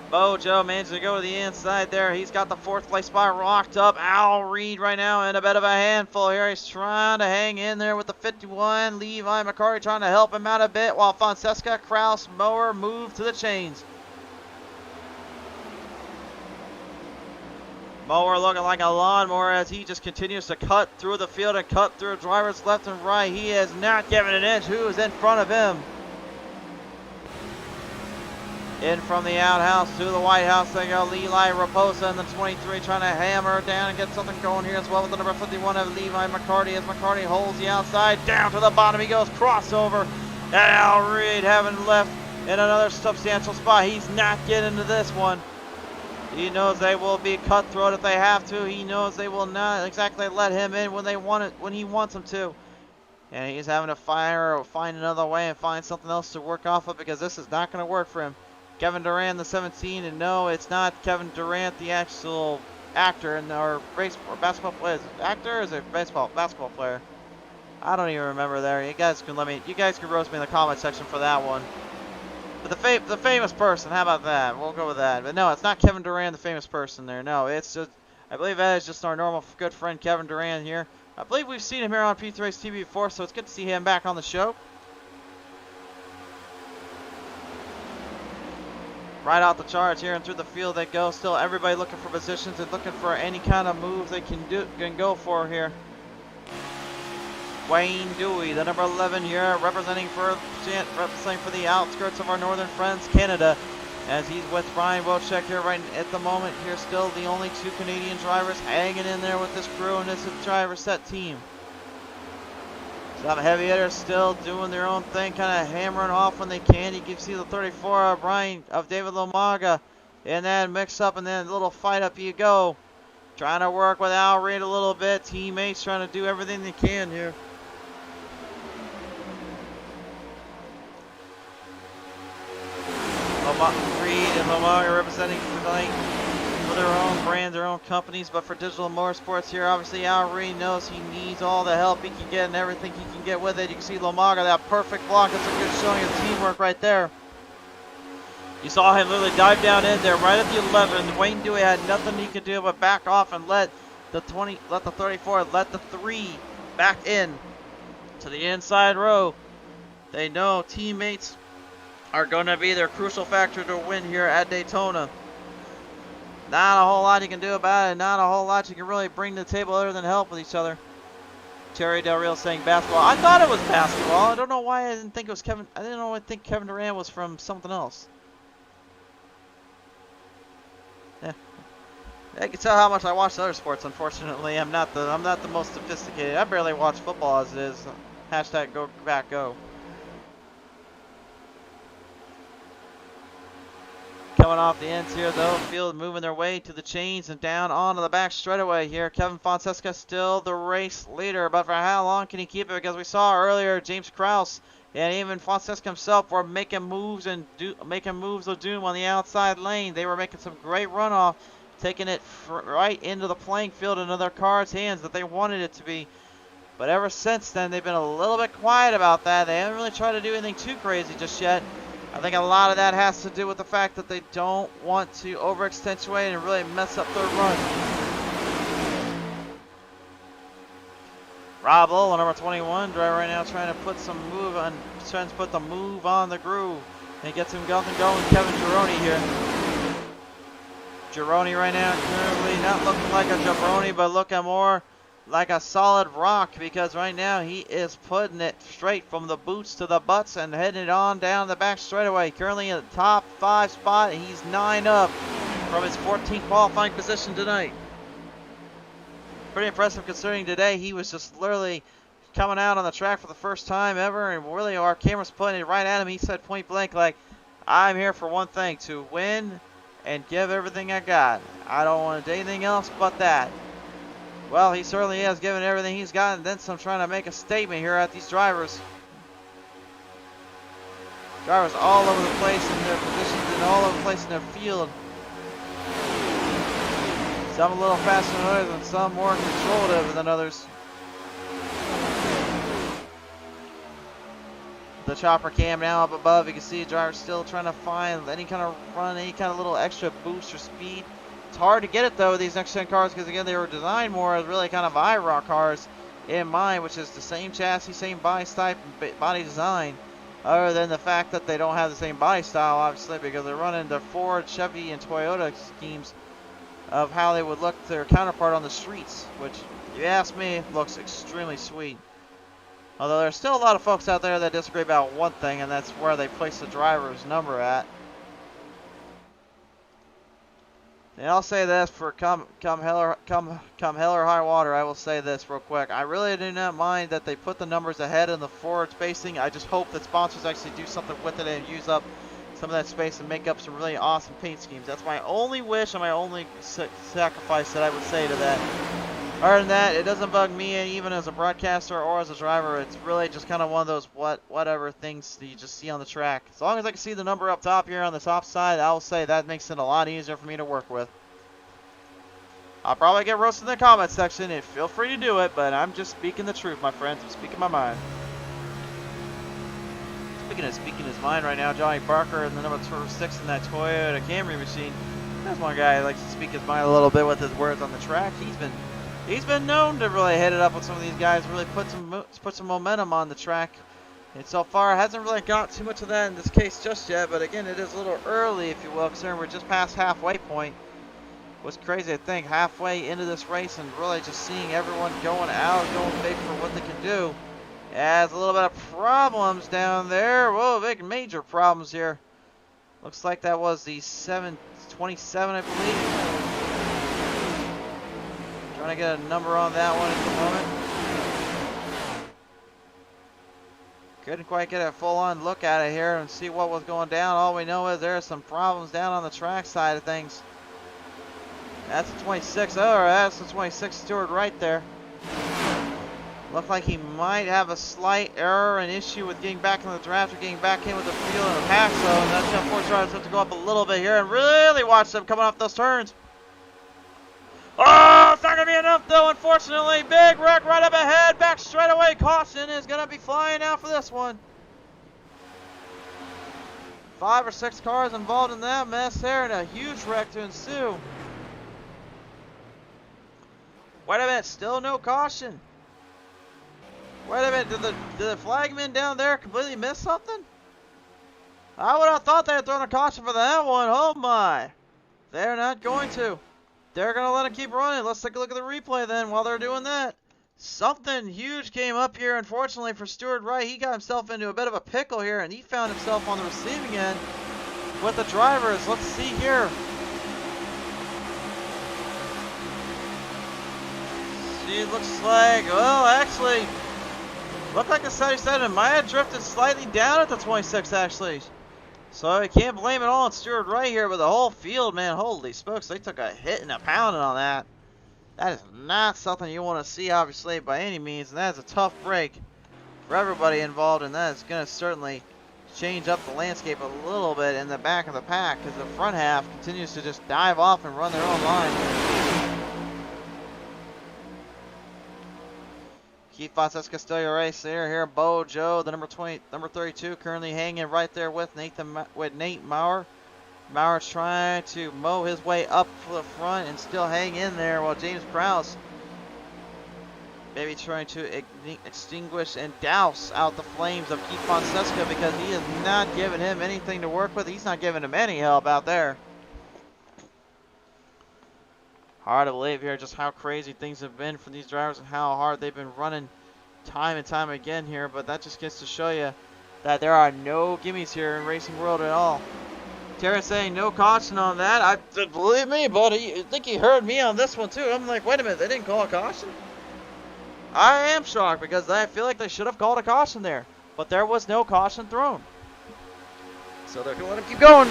Speaker 2: Bojo managed to go to the inside there. He's got the 4th place spot locked up. Al Reed right now in a bit of a handful here. He's trying to hang in there with the 51. Levi McCarty trying to help him out a bit while Fonseca, Kraus, Mower move to the chains. Mower looking like a lawnmower as he just continues to cut through the field and cut through drivers left and right. He is not giving an inch. Who is in front of him? In from the outhouse to the White House, they go Levi Raposa and the 23 trying to hammer down and get something going here as well with the number 51 of Levi McCarty as McCarty holds the outside. Down to the bottom he goes, crossover. And Al Reed having left in another substantial spot. He's not getting into this one. He knows they will be cutthroat if they have to. He knows they will not exactly let him in when they want it, when he wants them to. And he's having to find another way and find something else to work off of because this is not going to work for him. Kevin Durant, the 17, and no, it's not Kevin Durant, the actual actor in our race or basketball player. Is it actor or is it basketball player? I don't even remember there. You guys can roast me in the comment section for that one. But the famous person, how about that? We'll go with that. But no, it's not Kevin Durant, the famous person there. No, it's just, I believe that is just our normal good friend Kevin Durant here. I believe we've seen him here on P3 Race TV before, so it's good to see him back on the show. Right out the charge here and through the field they go. Still everybody looking for positions and looking for any kind of move they can go for here. Wayne Dewey, the number 11 here, representing for the outskirts of our northern friends, Canada, as he's with Brian Wojcik here right at the moment. Here still the only 2 Canadian drivers hanging in there with this crew and this driver set team. Some heavy hitters still doing their own thing, kind of hammering off when they can. You can see the 34 of David Lomaga in that mix up and then a little fight up you go. Trying to work with Al Reed a little bit. Teammates trying to do everything they can here. Reed and Lomaga representing tonight for their own brand, their own companies, but for Digital Motorsports here, obviously Al Reed knows he needs all the help he can get and everything he can get with it. You can see Lomaga, that perfect block. That's a good showing of teamwork right there. You saw him literally dive down in there right at the 11. Wayne Dewey had nothing he could do but back off and let the 34, let the 3 back in to the inside row. They know teammates are going to be their crucial factor to win here at Daytona. Not a whole lot you can do about it. Not a whole lot you can really bring to the table other than help with each other. Terry Del Rio saying basketball. I thought it was basketball. I don't know why I didn't think it was Kevin. I didn't know. I think Kevin Durant was from something else. Yeah, I can tell how much I watch other sports. Unfortunately, I'm not the most sophisticated. I barely watch football as it is. Hashtag go back go. Coming off the ends here though, field moving their way to the chains and down onto the back straightaway here. Kevin Fonseca still the race leader, but for how long can he keep it? Because we saw earlier James Kraus And even Fonseca himself were making moves and making moves of doom on the outside lane. They were making some great runoff, taking it right into the playing field in other cars' hands that they wanted it to be. But ever since then, they've been a little bit quiet about that. They haven't really tried to do anything too crazy just yet. I think a lot of that has to do with the fact that they don't want to over-accentuate and really mess up their run. Rob Lowell, number 21, driver right now, trying to put the move on the groove. And he gets him going. Kevin Gironi here. Gironi right now currently not looking like a jabroni, but looking more like a solid rock, because right now he is putting it straight from the boots to the butts and heading it on down the back straightaway. Currently in the top 5 spot, and he's 9 up from his 14th qualifying position tonight. Pretty impressive considering today he was just literally coming out on the track for the first time ever, and really our camera's putting it right at him. He said point blank, like, I'm here for one thing, to win and give everything I got. I don't want to do anything else but that. Well, he certainly has given everything he's got, and then some, trying to make a statement here at these drivers. Drivers all over the place in their positions and all over the place in their field. Some a little faster than others, and some more controlled than others. The chopper cam now up above. You can see the driver still trying to find any kind of run, any kind of little extra boost or speed. It's hard to get it though with these next gen cars, because again they were designed more as really kind of IROC cars in mind, which is the same chassis, same body type, and body design. Other than the fact that they don't have the same body style, obviously, because they're running the Ford, Chevy, and Toyota schemes of how they would look to their counterpart on the streets, which, if you ask me, looks extremely sweet. Although there's still a lot of folks out there that disagree about one thing, and that's where they place the driver's number at. And I'll say this, for come hell or high water, I will say this real quick. I really do not mind that they put the numbers ahead in the forward spacing. I just hope that sponsors actually do something with it and use up some of that space and make up some really awesome paint schemes. That's my only wish and my only sacrifice that I would say to that. Other than that, it doesn't bug me even as a broadcaster or as a driver. It's really just kind of one of those whatever things that you just see on the track. As long as I can see the number up top here on the top side, I'll say that makes it a lot easier for me to work with. I'll probably get roasted in the comment section, and feel free to do it, but I'm just speaking the truth, my friends. I'm speaking my mind. Speaking his mind right now, Johnny Barker in the number 6 in that Toyota Camry machine. There's one guy who likes to speak his mind a little bit with his words on the track. He's been known to really hit it up with some of these guys, really put some momentum on the track. And so far, hasn't really got too much of that in this case just yet. But again, it is a little early, if you will, considering we're just past halfway point. What's crazy, I think, halfway into this race and really just seeing everyone going out, going big for what they can do. Has a little bit of problems down there. Whoa, big major problems here. Looks like that was the 727, I believe. Trying to get a number on that one at the moment. Couldn't quite get a full-on look at it here and see what was going down. All we know is there are some problems down on the track side of things. That's the 26. Oh, that's the 26 Stewart right there. Looked like he might have a slight error, an issue with getting back in the draft or getting back in with the field and the pack. So that's going to force drivers have to go up a little bit here and really watch them coming off those turns. Oh, it's not going to be enough though, unfortunately. Big wreck right up ahead. Back straightaway. Caution is going to be flying out for this one. 5 or 6 cars involved in that mess there, and a huge wreck to ensue. Wait a minute, still no caution. Wait a minute, did the flagman down there completely miss something? I would have thought they had thrown a caution for that one. Oh my. They're not going to. They're going to let him keep running. Let's take a look at the replay then while they're doing that. Something huge came up here, unfortunately, for Stewart Wright. He got himself into a bit of a pickle here, and he found himself on the receiving end with the drivers. Let's see here. It looks like, well, actually, looked like the 77 might have drifted slightly down at the 26, actually. So I can't blame it all on Stewart Wright here, but the whole field, man, holy smokes, they took a hit and a pounding on that. That is not something you want to see, obviously, by any means, and that is a tough break. for everybody involved in that. It's going to certainly change up the landscape a little bit in the back of the pack, because the front half continues to just dive off and run their own line. Keith Fonseca still your race there. Here, Bojo, the number 32, currently hanging right there with Nate Maurer. Maurer's trying to mow his way up for the front and still hang in there, while J.S.P.R.L maybe trying to extinguish and douse out the flames of Keith Fonseca, because he is not giving him anything to work with. He's not giving him any help out there. Hard to believe here just how crazy things have been for these drivers and how hard they've been running time and time again here, but that just gets to show you that there are no gimmies here in racing world at all. Terry saying no caution on that. Believe me, buddy, I think he heard me on this one too. I'm like, wait a minute, they didn't call a caution? I am shocked, because I feel like they should have called a caution there, but there was no caution thrown. So they're going to let him keep going.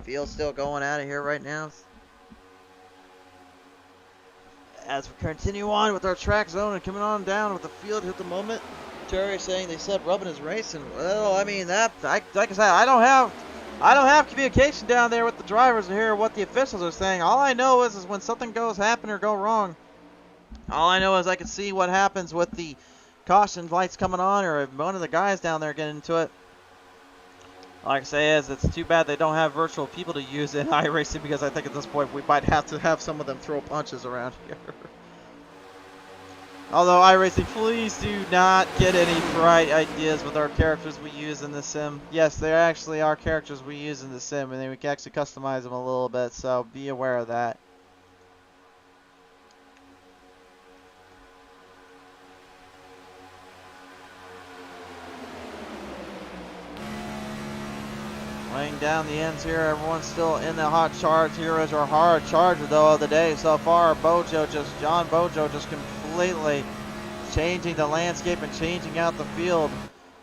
Speaker 2: Field still going at it here right now. As we continue on with our track zone and coming on down with the field at the moment, Terry saying they said rubbing his racing. Well, I mean that, like I said, I don't have communication down there with the drivers to hear what the officials are saying. All I know is when something happen or go wrong. All I know is I can see what happens with the caution lights coming on, or if one of the guys down there getting into it. Like I say, it's too bad they don't have virtual people to use in iRacing, because I think at this point we might have to have some of them throw punches around here. Although iRacing, please do not get any bright ideas with our characters we use in the sim. Yes, they actually are characters we use in the sim, and then we can actually customize them a little bit, so be aware of that. Laying down the ends here, everyone's still in the hot charge. Here is our hard charger though of the day so far. John Bojo just completely changing the landscape and changing out the field.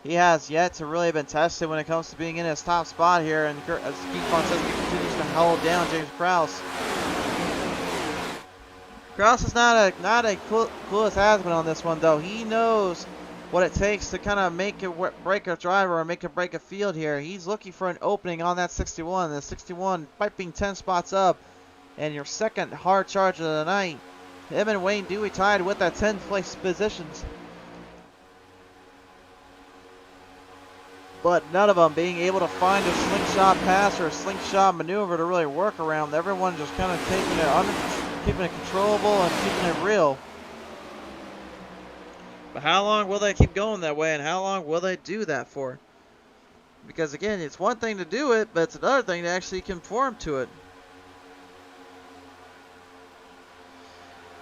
Speaker 2: He has yet to really been tested when it comes to being in his top spot here, and as Keith Fonseca continues to hold down J.S.P.R.L. Kraus is not a clueless has been on this one though. He knows what it takes to kind of make it break a driver or make it break a field here. He's looking for an opening on that 61. The 61 might be 10 spots up, and your second hard charge of the night. Him and Wayne Dewey tied with that 10th place positions, but none of them being able to find a slingshot pass or a slingshot maneuver to really work around. Everyone just kind of keeping it controllable and keeping it real. But how long will they keep going that way, and how long will they do that for? Because again, it's one thing to do it, but it's another thing to actually conform to it.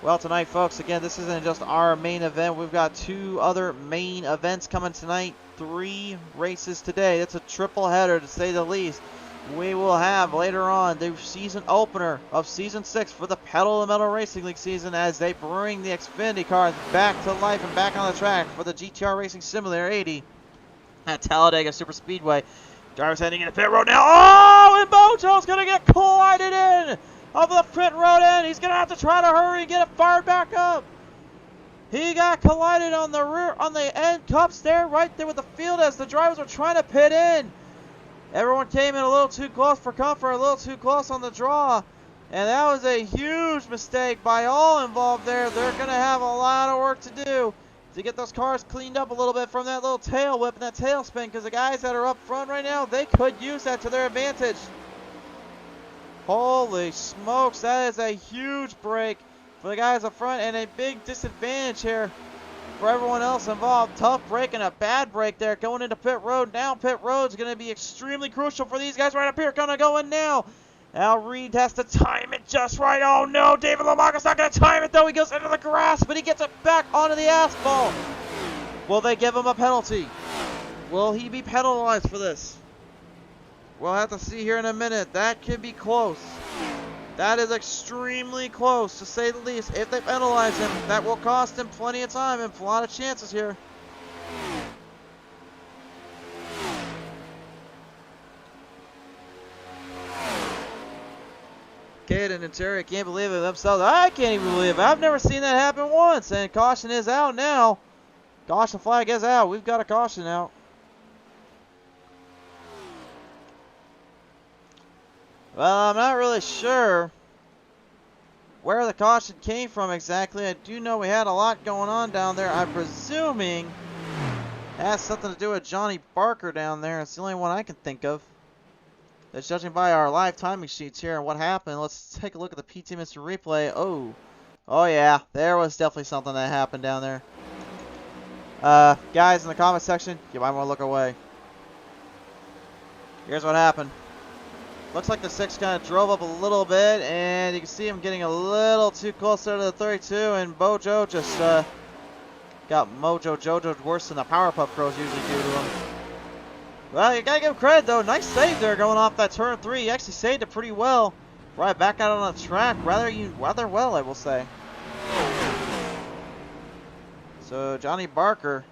Speaker 2: Well, tonight, folks, again, this isn't just our main event. We've got 2 other main events coming tonight. 3 races today. It's a triple header, to say the least. We will have later on the season opener of Season 6 for the Pedal to the Metal Racing League season, as they bring the Xfinity cars back to life and back on the track for the GTR Racing Simulator 80 at Talladega Super Speedway. Drivers heading into pit road now. Oh, and Bojo's going to get collided in over the pit road end. He's going to have to try to hurry and get it fired back up. He got collided on the end cups there, right there with the field, as the drivers were trying to pit in. Everyone came in a little too close for comfort, a little too close on the draw. And that was a huge mistake by all involved there. They're going to have a lot of work to do to get those cars cleaned up a little bit from that little tail whip and that tail spin, because the guys that are up front right now, they could use that to their advantage. Holy smokes, that is a huge break for the guys up front and a big disadvantage here for everyone else involved. Tough break and a bad break there going into pit road. Now pit road's going to be extremely crucial for these guys right up here. Gonna go in now. Al Reed has to time it just right. Oh no, David Lamaga's not going to time it though. He goes into the grass, but he gets it back onto the asphalt. Will they give him a penalty? Will he be penalized for this? We'll have to see here in a minute. That could be close. That is extremely close, to say the least. If they penalize him, that will cost him plenty of time and a lot of chances here. Caden and Terry can't believe it themselves. I can't even believe it. I've never seen that happen once. And caution is out now. Caution flag is out. We've got a caution out. Well, I'm not really sure where the caution came from exactly. I do know we had a lot going on down there. I'm presuming it has something to do with Johnny Barker down there. It's the only one I can think of. That's judging by our live timing sheets here and what happened. Let's take a look at the PT Mr. Replay. Oh yeah, there was definitely something that happened down there. Guys in the comment section, you might want to look away. Here's what happened. Looks like the 6 kind of drove up a little bit, and you can see him getting a little too close there to the 32, and Bojo just got Mojo Jojo worse than the Powerpuff Pros usually do to him. Well, you gotta give him credit though. Nice save there going off that turn 3. He actually saved it pretty well. Right back out on the track, rather well, I will say. So Johnny Barker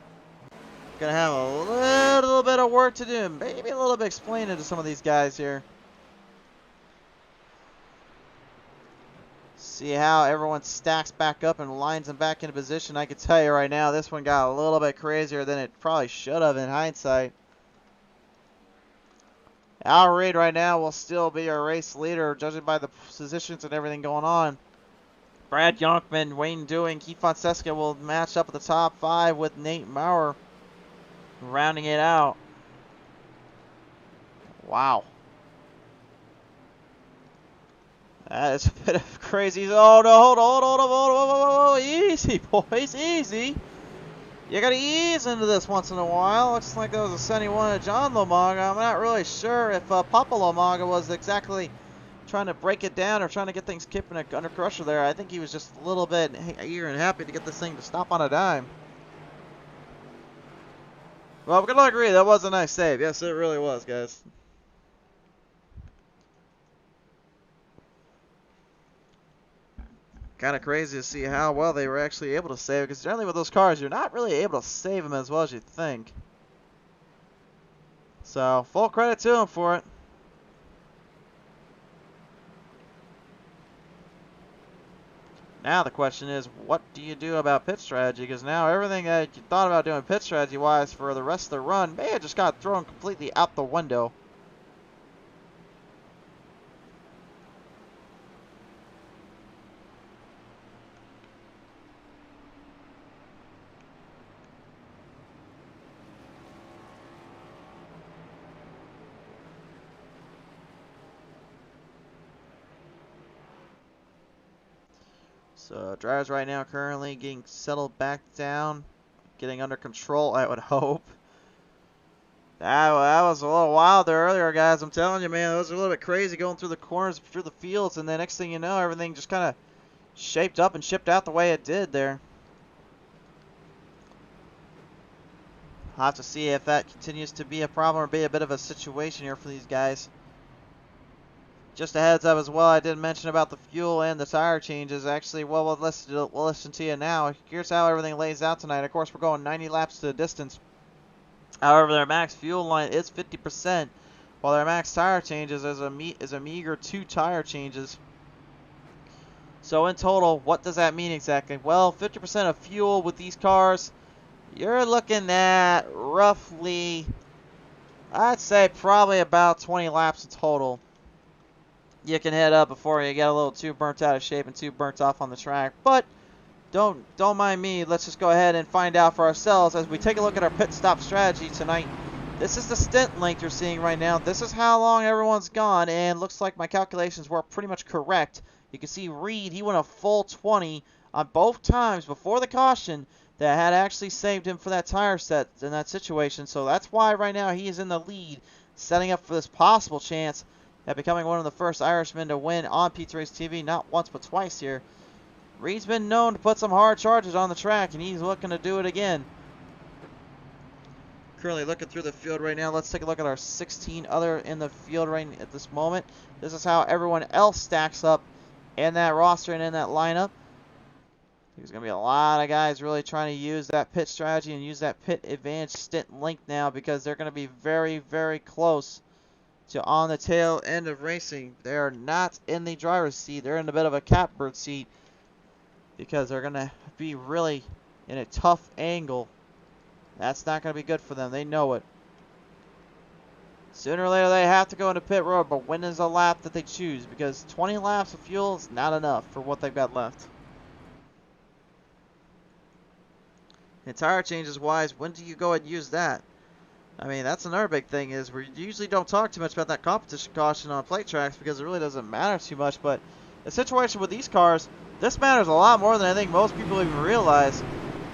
Speaker 2: gonna have a little bit of work to do, maybe a little bit explaining to some of these guys here. See how everyone stacks back up and lines them back into position. I can tell you right now, this one got a little bit crazier than it probably should have in hindsight. Al Reed right now will still be our race leader, judging by the positions and everything going on. Brad Yonkman, Wayne Dewing, Keith Fonseca will match up at the top 5 with Nate Maurer rounding it out. Wow. That is a bit of crazy. Oh no, hold on. Easy, boys, easy. You gotta ease into this once in a while. Looks like that was a 71 of John Lomaga. I'm not really sure if Papa Lomaga was exactly trying to break it down or trying to get things keeping it under pressure there. I think he was just a little bit eager and happy to get this thing to stop on a dime. Well, we're gonna agree that was a nice save. Yes, it really was, guys. Kind of crazy to see how well they were actually able to save it, because generally with those cars, you're not really able to save them as well as you think. So, full credit to them for it. Now the question is, what do you do about pit strategy? Because now everything that you thought about doing pit strategy-wise for the rest of the run may have just got thrown completely out the window. So drivers right now currently getting settled back down, getting under control, I would hope. That was a little wild there earlier, guys. I'm telling you, man, it was a little bit crazy going through the corners, through the fields, and then next thing you know, everything just kind of shaped up and shipped out the way it did there. I'll have to see if that continues to be a problem or be a bit of a situation here for these guys. Just a heads up as well, I did mention about the fuel and the tire changes. Actually, well, we'll listen to you now. Here's how everything lays out tonight. Of course, we're going 90 laps to the distance. However, their max fuel line is 50%, while their max tire changes is a meager 2 tire changes. So in total, what does that mean exactly? Well, 50% of fuel with these cars, you're looking at roughly, I'd say probably about 20 laps in total. you can head up before you get a little too burnt out of shape and too burnt off on the track. But don't mind me. Let's just go ahead and find out for ourselves as we take a look at our pit stop strategy tonight. This is the stint length you're seeing right now. This is how long everyone's gone, and looks like my calculations were pretty much correct. You can see Reed, he went a full 20 on both times before the caution that had actually saved him for that tire set in that situation. So that's why right now he is in the lead, setting up for this possible chance at becoming one of the first Irishmen to win on Pete Race TV, not once but twice here. Reed's been known to put some hard charges on the track, and he's looking to do it again. Currently looking through the field right now. Let's take a look at our 16 other in the field right at this moment. This is how everyone else stacks up in that roster and in that lineup. There's going to be a lot of guys really trying to use that pit strategy and use that pit advantage stint length now, because they're going to be very, very close to on the tail end of racing. They are not in the driver's seat. They're in a bit of a catbird seat because they're going to be really in a tough angle. That's not going to be good for them. They know it. Sooner or later, they have to go into pit road, but when is the lap that they choose? Because 20 laps of fuel is not enough for what they've got left. And tire changes wise, when do you go and use that? I mean, that's another big thing, is we usually don't talk too much about that competition caution on plate tracks because it really doesn't matter too much. But the situation with these cars, this matters a lot more than I think most people even realize.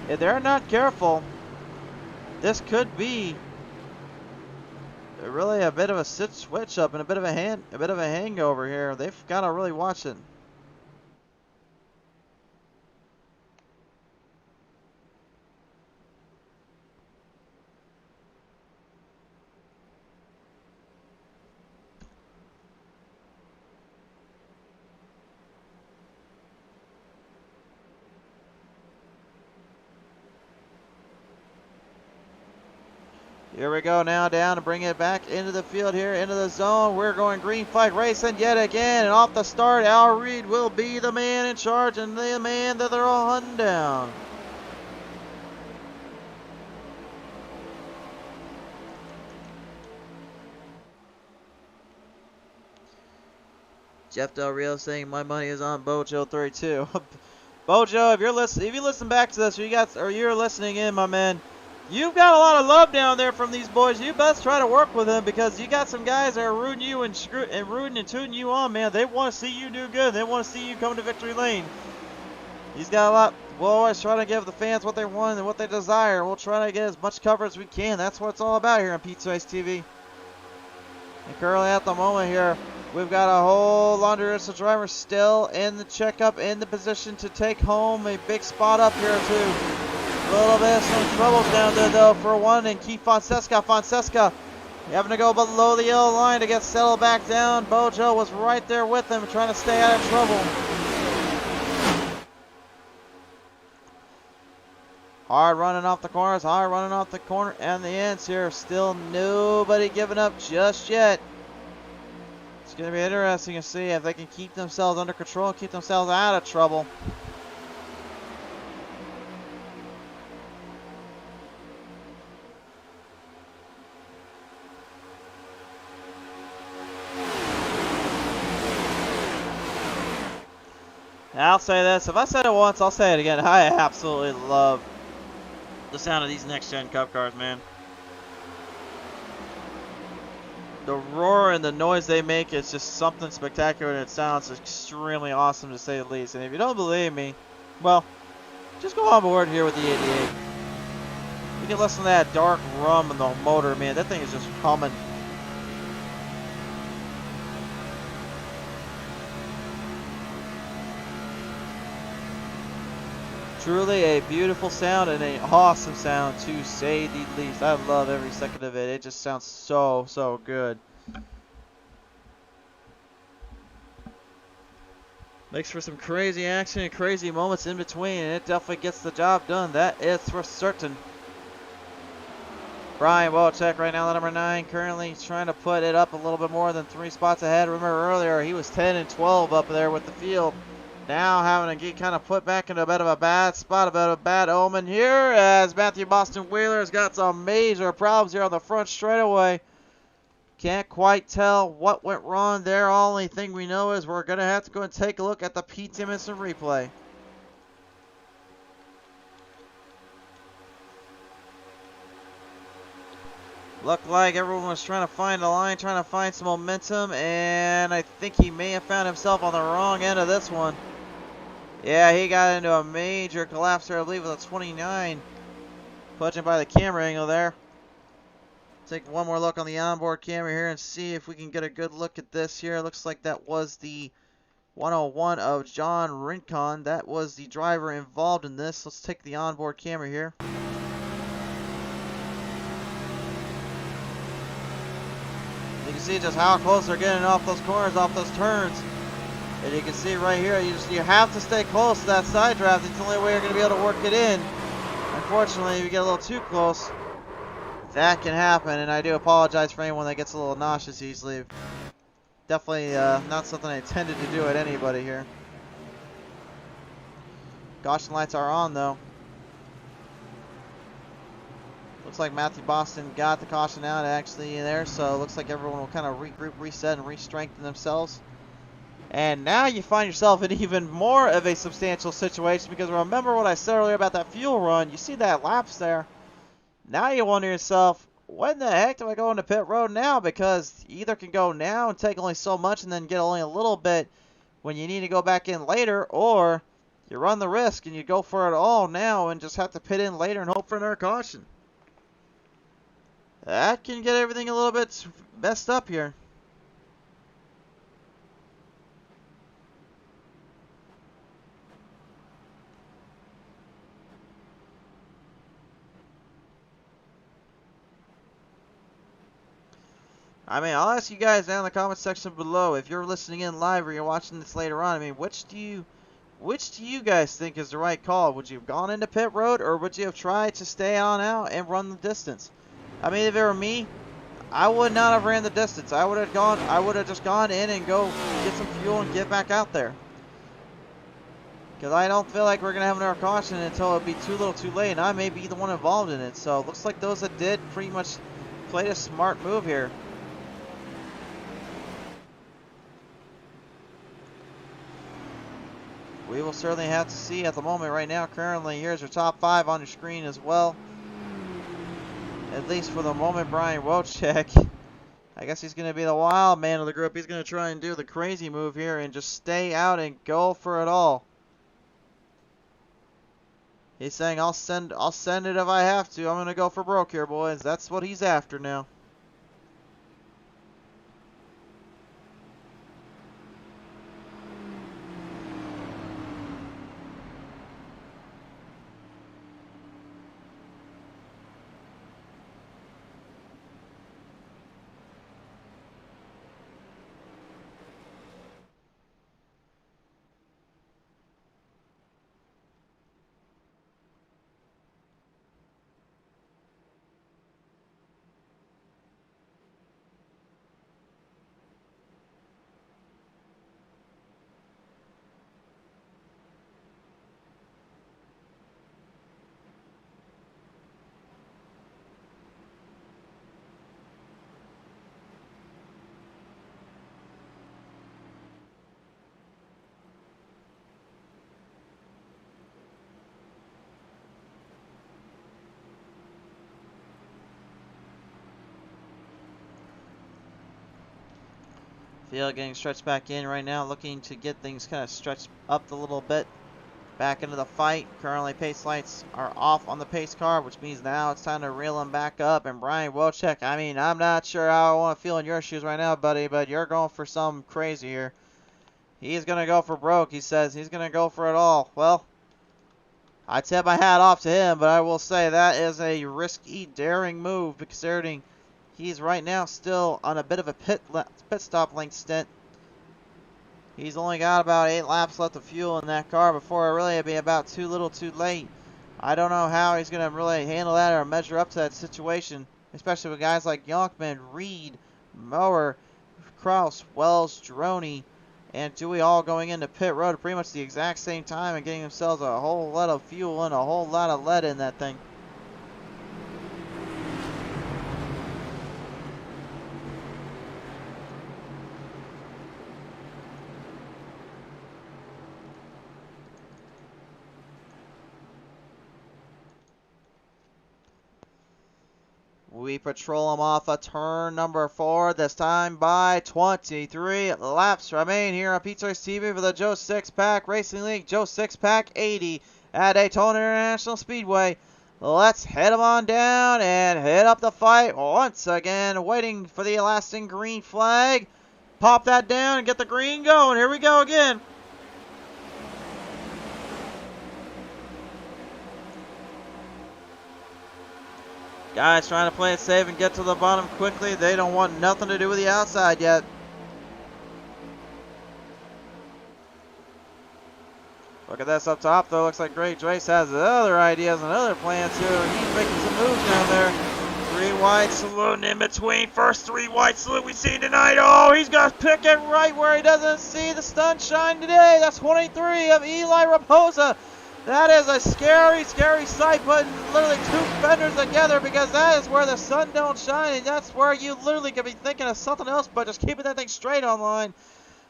Speaker 2: If they're not careful, this could be really a bit of a switch up and a bit of a hangover here. They've got to really watch it. Here we go now down to bring it back into the field here, into the zone. We're going green flag racing yet again. And off the start, Al Reed will be the man in charge and the man that they're all hunting down. Jeff Del Rio saying my money is on Bojo 32. Bojo, if you listen back to this, or you're listening in, my man, you've got a lot of love down there from these boys. You best try to work with them, because you got some guys that are rooting you and rooting and tooting you on, man. They want to see you do good. They want to see you come to victory lane. He's got a lot. We'll always try to give the fans what they want and what they desire. We'll try to get as much coverage as we can. That's what it's all about here on Pete Race TV. And currently at the moment here, we've got a whole laundry list of drivers still in the checkup, in the position to take home a big spot up here too. A little bit of some troubles down there though for one, and Keith Fonseca having to go below the yellow line to get settled back down. Bojo was right there with him trying to stay out of trouble. Hard running off the corners, and the ends here. Still nobody giving up just yet. It's going to be interesting to see if they can keep themselves under control, keep themselves out of trouble. I'll say this, if I said it once, I'll say it again. I absolutely love the sound of these next-gen Cup cars, man. The roar and the noise they make is just something spectacular, and it sounds extremely awesome to say the least. And if you don't believe me, well, just go on board here with the 88. You can listen to that dark rum in the motor, man. That thing is just humming. Truly a beautiful sound and an awesome sound, to say the least. I love every second of it. It just sounds so good. Makes for some crazy action and crazy moments in between, and it definitely gets the job done. That is for certain. Brian Wojcik right now, the number 9, currently trying to put it up a little bit more than 3 spots ahead. Remember earlier, he was 10 and 12 up there with the field. Now having to get kind of put back into a bit of a bad spot, a bit of a bad omen here, as Matthew Boston Wheeler has got some major problems here on the front straightaway. Can't quite tell what went wrong there. Only thing we know is we're going to have to go and take a look at the P.T. instant replay. Looked like everyone was trying to find a line, trying to find some momentum, and I think he may have found himself on the wrong end of this one. Yeah, he got into a major collapse there, I believe, with a 29. Judging by the camera angle there. Take one more look on the onboard camera here and see if we can get a good look at this here. Looks like that was the 101 of John Rincon. That was the driver involved in this. Let's take the onboard camera here. You can see just how close they're getting off those corners, off those turns. And you can see right here, you have to stay close to that side draft. It's the only way you're going to be able to work it in. Unfortunately, if you get a little too close, that can happen. And I do apologize for anyone that gets a little nauseous easily. Definitely not something I intended to do at anybody here. Caution lights are on though. Looks like Matthew Boston got the caution out actually there, so it looks like everyone will kind of regroup, reset, and re-strengthen themselves. And now you find yourself in even more of a substantial situation, because remember what I said earlier about that fuel run. You see that lapse there. Now you wonder yourself, when the heck do I go into pit road now? Because you either can go now and take only so much and then get only a little bit when you need to go back in later, or you run the risk and you go for it all now and just have to pit in later and hope for another caution. That can get everything a little bit messed up here. I mean, I'll ask you guys down in the comment section below, if you're listening in live or you're watching this later on, I mean, which do you guys think is the right call? Would you have gone into pit road, or would you have tried to stay on out and run the distance? I mean, if it were me, I would not have ran the distance. I would have just gone in and go get some fuel and get back out there. Because I don't feel like we're going to have another caution until it'll be too little too late, and I may be the one involved in it. So it looks like those that did pretty much played a smart move here. We will certainly have to see at the moment right now. Currently, here's your top 5 on your screen as well. At least for the moment, Brian Wojcik. I guess he's going to be the wild man of the group. He's going to try and do the crazy move here and just stay out and go for it all. He's saying, I'll send it if I have to. I'm going to go for broke here, boys. That's what he's after now. Field getting stretched back in right now, looking to get things kind of stretched up a little bit. Back into the fight. Currently pace lights are off on the pace car, which means now it's time to reel them back up. And Brian Wojcik, I mean, I'm not sure how I want to feel in your shoes right now, buddy, but you're going for something crazy here. He's going to go for broke, he says. He's going to go for it all. Well, I tip my hat off to him, but I will say that is a risky, daring move, considering he's right now still on a bit of a pit stop length stint. He's only got about 8 laps left of fuel in that car before it really be about too little too late. I don't know how he's going to really handle that or measure up to that situation, especially with guys like Yonkman, Reed, Mower, Kraus, Wells, Droney, and Dewey all going into pit road at pretty much the exact same time and getting themselves a whole lot of fuel and a whole lot of lead in that thing. We patrol them off of turn number 4, this time by 23 laps remain here on Pizza Race TV for the Joe 6-Pack Racing League Joe 6-Pack 80 at Daytona International Speedway. Let's head them on down and hit up the fight once again, waiting for the lasting green flag. Pop that down and get the green going. Here we go again. Guys trying to play it safe and get to the bottom quickly. They don't want nothing to do with the outside yet. Look at this up top though. Looks like Greg Drace has other ideas and other plans too. He's making some moves down there. 3 wide saloon in between. First 3 wide saloon we see tonight. Oh, he's got to pick it right where he doesn't see the sunshine today. That's 23 of Eli Raposa. That is a scary, scary sight, putting literally 2 fenders together, because that is where the sun don't shine, and that's where you literally could be thinking of something else but just keeping that thing straight on line.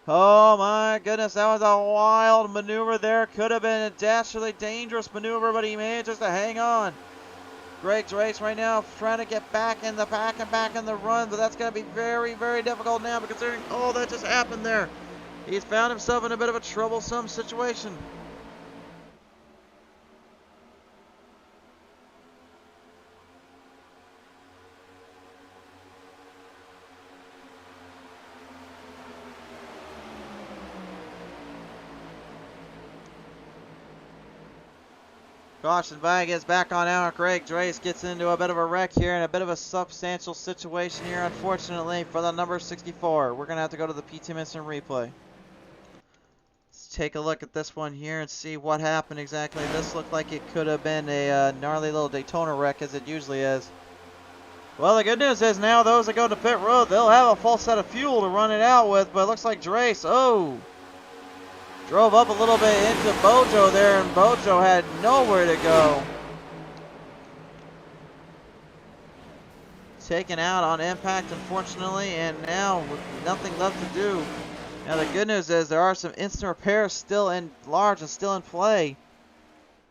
Speaker 2: Oh my goodness, that was a wild maneuver there. Could have been a dastardly dangerous maneuver, but he managed just to hang on. Greg's race right now trying to get back in the pack and back in the run, but that's going to be very, very difficult now, considering all that just happened there. He's found himself in a bit of a troublesome situation. Caution flag gets back on out. Greg Drace gets into a bit of a wreck here and a bit of a substantial situation here, unfortunately, for the number 64. We're going to have to go to the PT Instant replay. Let's take a look at this one here and see what happened exactly. This looked like it could have been a gnarly little Daytona wreck, as it usually is. Well, the good news is now those that go to pit road, they'll have a full set of fuel to run it out with, but it looks like Drace, drove up a little bit into Bojo there, and Bojo had nowhere to go. Taken out on impact, unfortunately, and now with nothing left to do. Now the good news is there are some instant repairs still in large and still in play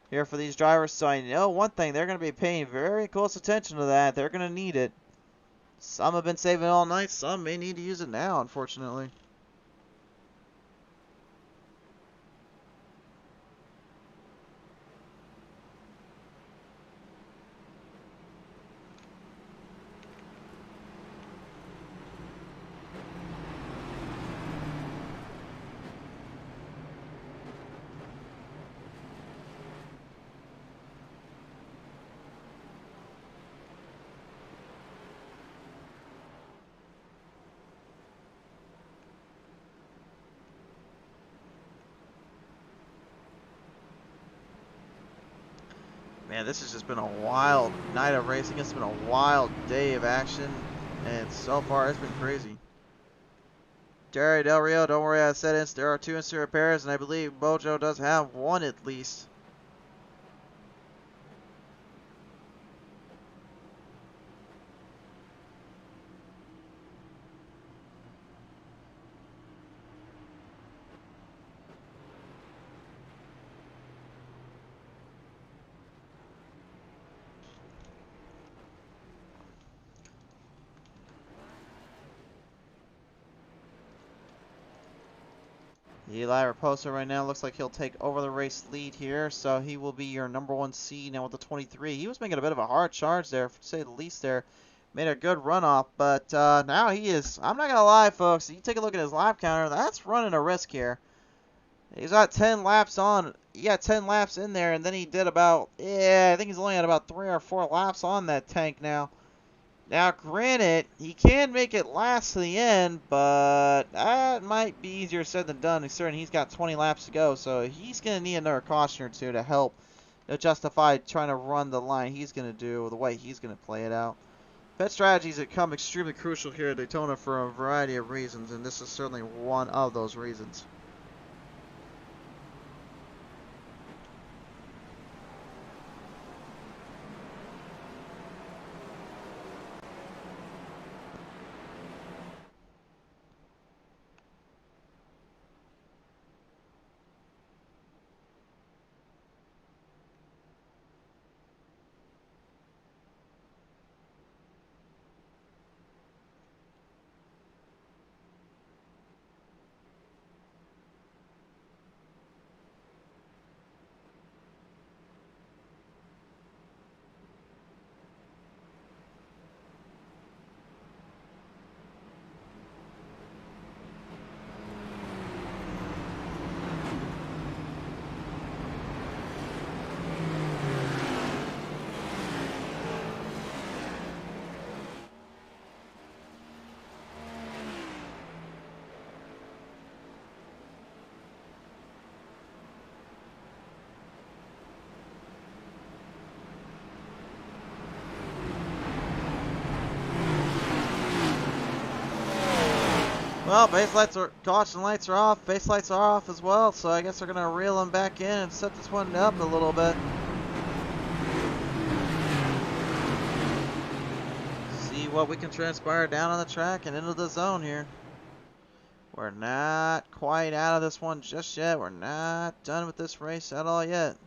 Speaker 2: here for these drivers. So I know one thing, they're going to be paying very close attention to that. They're going to need it. Some have been saving all night. Some may need to use it now, unfortunately. Man, this has just been a wild night of racing. It's been a wild day of action, and so far it's been crazy. Jerry Del Rio, don't worry, I said there are 2 instant repairs, and I believe Bojo does have 1 at least. Eli Raposa right now looks like he'll take over the race lead here, so he will be your number 1 seed now with the 23. He was making a bit of a hard charge there, to say the least there. Made a good runoff, but now he is, I'm not going to lie, folks, you take a look at his lap counter, that's running a risk here. He's got 10 laps on, he got 10 laps in there, and then he did about, I think he's only at about 3 or 4 laps on that tank now. Now, granted, he can make it last to the end, but that might be easier said than done, considering he's got 20 laps to go, so he's going to need another caution or 2 to help justify trying to run the line he's going to do, the way he's going to play it out. Pit strategies become extremely crucial here at Daytona for a variety of reasons, and this is certainly one of those reasons. Well, caution lights are off. Base lights are off as well, so I guess they're going to reel him back in and set this one up a little bit. See what we can transpire down on the track and into the zone here. We're not quite out of this one just yet. We're not done with this race at all yet.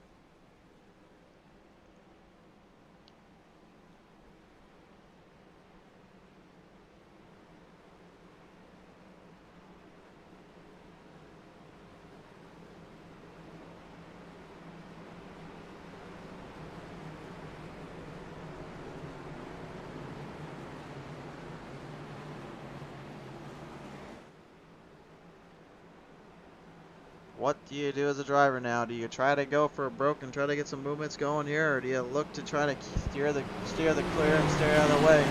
Speaker 2: What do you do as a driver now? Do you try to go for a broke and try to get some movements going here, or do you look to try to steer the clear and steer out of the way?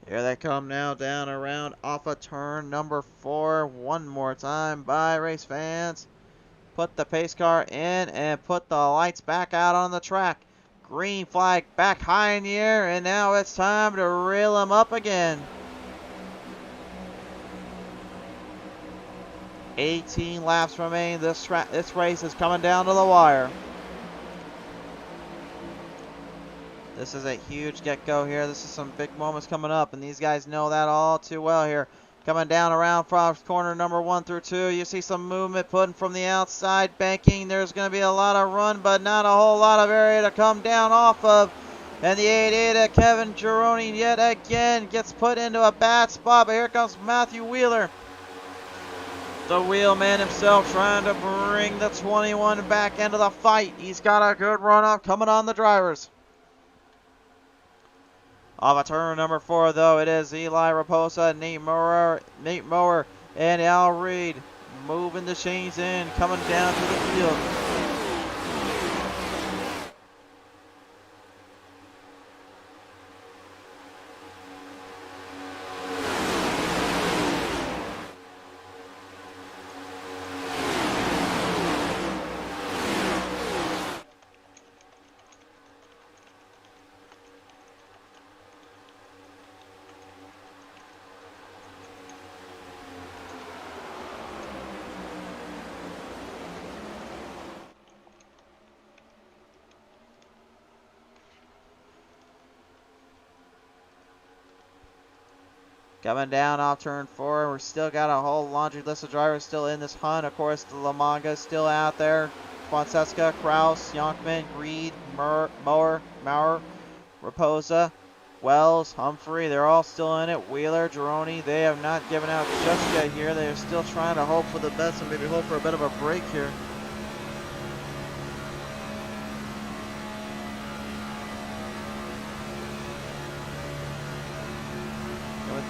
Speaker 2: Here they come now down around off of turn number 4. One more time by race fans. Put the pace car in and put the lights back out on the track. Green flag back high in the air, and now it's time to reel him up again. 18 laps remain. This race is coming down to the wire. This is a huge get-go here. This is some big moments coming up, and these guys know that all too well here. Coming down around from corner number 1 through 2. You see some movement putting from the outside, banking. There's going to be a lot of run, but not a whole lot of area to come down off of. And the 8-8 of Kevin Gironi yet again gets put into a bad spot. But here comes Matthew Wheeler, the wheelman himself, trying to bring the 21 back into the fight. He's got a good run up coming on the drivers. Off of turn number 4, though, it is Eli Raposa, Nate Mower, and Al Reed moving the chains in, coming down to the field. Coming down off turn 4, we've still got a whole laundry list of drivers still in this hunt. Of course, the Lamanga is still out there. Fonseca, Kraus, Yonkman, Reed, Mower, Raposa, Wells, Humphrey, they're all still in it. Wheeler, Gironi, they have not given out just yet here. They are still trying to hope for the best and maybe hope for a bit of a break here.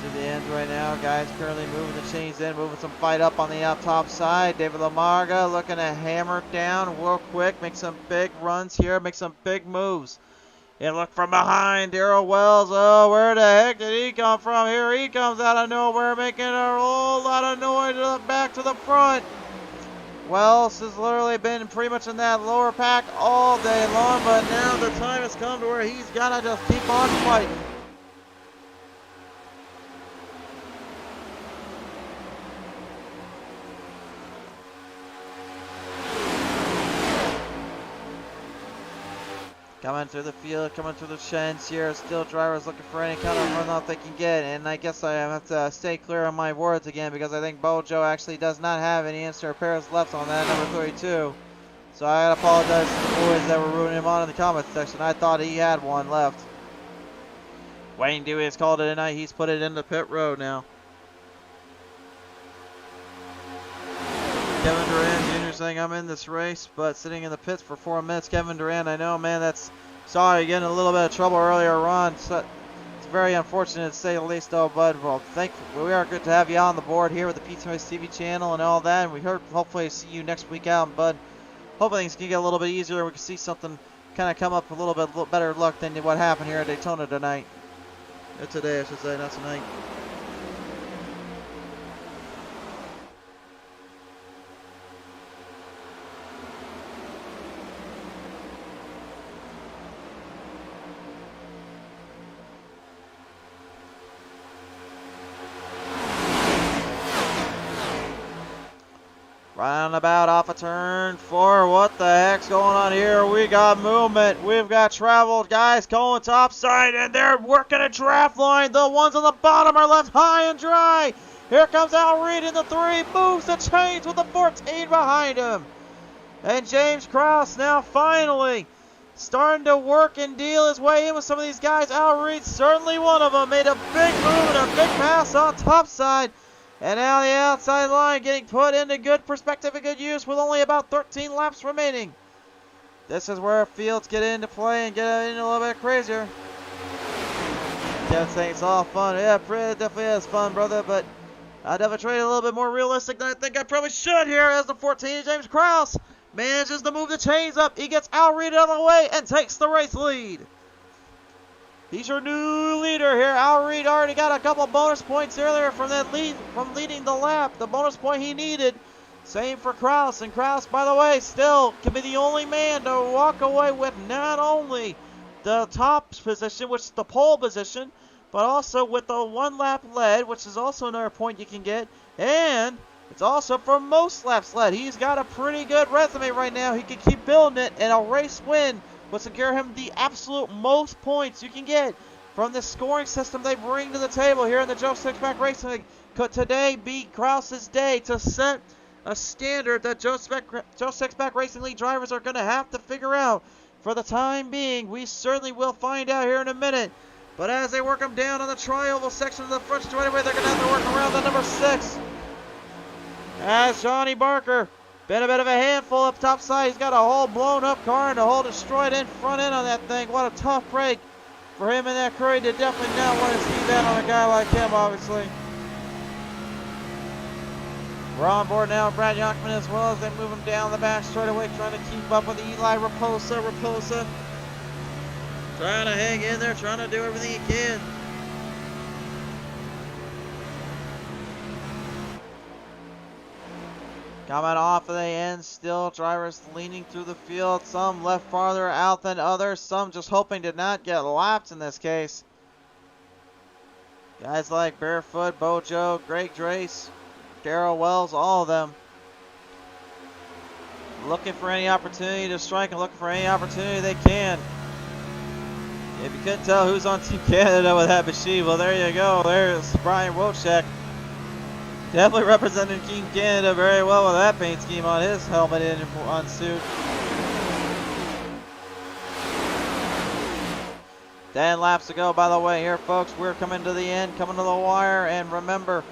Speaker 2: To the end right now, guys currently moving the chains in, moving some fight up on the up top side. David Lamarga looking to hammer it down real quick, make some big runs here, make some big moves. And look from behind, Darrell Wells. Oh, where the heck did he come from? Here he comes out of nowhere, making a whole lot of noise back to the front. Wells has literally been pretty much in that lower pack all day long, but now the time has come to where he's got to just keep on fighting. Coming through the field, coming through the chains here. Still drivers looking for any kind of runoff they can get. And I guess I have to stay clear on my words again because I think Bojo actually does not have any insert pairs left on that number 32. So I gotta apologize to the boys that were rooting him on in the comments section. I thought he had one left. Wayne Dewey has called it a night. He's put it into pit road now. Kevin Durant Jr. saying I'm in this race, but sitting in the pits for 4 minutes. Kevin Durant, I know, man, that's sorry, getting a little bit of trouble earlier on. So it's very unfortunate to say the least, though, bud. Well, we are good to have you on the board here with the Pizza Race TV channel and all that. And we hopefully see you next week out, bud. Hopefully things can get a little bit easier. We can see something kind of come up a little bit better luck than what happened here at Daytona tonight. Today, I should say, not tonight. Roundabout off a turn 4. What the heck's going on here? We got movement. We've got travel. Guys going topside, and they're working a draft line. The ones on the bottom are left high and dry. Here comes Al Reed in the 3. Moves the chains with the 14 behind him. And J.S.P.R.L now finally starting to work and deal his way in with some of these guys. Al Reed, certainly one of them, made a big move and a big pass on topside. And now the outside line getting put into good perspective and good use with only about 13 laps remaining. This is where fields get into play and get in a little bit crazier. Kevin's saying it's all fun. Yeah, it definitely is fun, brother, but I definitely traded a little bit more realistic than I think I probably should here as the 14 J.S.P.R.L manages to move the chains up. He gets Al Reed out of the way and takes the race lead. He's your new leader here. Al Reed already got a couple bonus points earlier from that lead, from leading the lap. The bonus point he needed. Same for Kraus. And Kraus, by the way, still can be the only man to walk away with not only the top position, which is the pole position, but also with the 1 lap lead, which is also another point you can get. And it's also for most laps led. He's got a pretty good resume right now. He can keep building it, and a race win will secure him the absolute most points you can get from the scoring system they bring to the table here in the Joe Sixpack Racing League. Could today be Kraus's day to set a standard that Joe Sixpack Racing League drivers are going to have to figure out? For the time being, we certainly will find out here in a minute. But as they work them down on the tri-oval section of the front straightaway, they're going to have to work around the number 6. As Johnny Barker, been a bit of a handful up top side. He's got a whole blown up car and a whole destroyed front end on that thing. What a tough break for him and that crew. He did definitely not want to see that on a guy like him, obviously. We're on board now with Brad Yockman as well as they move him down the back straightaway, trying to keep up with Eli Raposa. Raposa trying to hang in there, trying to do everything he can. Coming off of the end, still drivers leaning through the field. Some left farther out than others. Some just hoping to not get lapped in this case. Guys like Barefoot, Bojo, Greg Drace, Darrell Wells, all of them looking for any opportunity to strike and looking for any opportunity they can. If you couldn't tell who's on Team Canada with that machine, well, there you go. There's Brian Wojcik. Definitely representing Team Canada very well with that paint scheme on his helmet and on suit. 10 laps to go, by the way, here, folks. We're coming to the end, coming to the wire. And remember,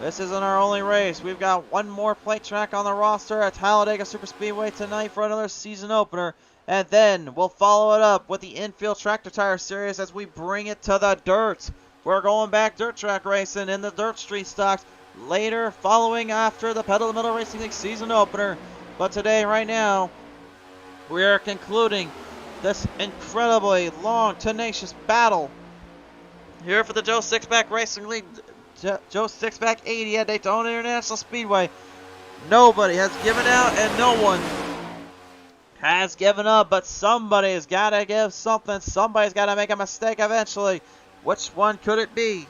Speaker 2: this isn't our only race. We've got one more plate track on the roster at Talladega Superspeedway tonight for another season opener. And then we'll follow it up with the Infield Tractor Tire Series as we bring it to the dirt. We're going back dirt track racing in the dirt street stocks later, following after the Pedal to the Metal Racing League season opener. But today, right now, we are concluding this incredibly long, tenacious battle here for the Joe Sixpack Racing League, Joe Sixpack 80 at Daytona International Speedway. Nobody has given out and no one has given up, but somebody's got to give something. Somebody's got to make a mistake eventually. Which one could it be?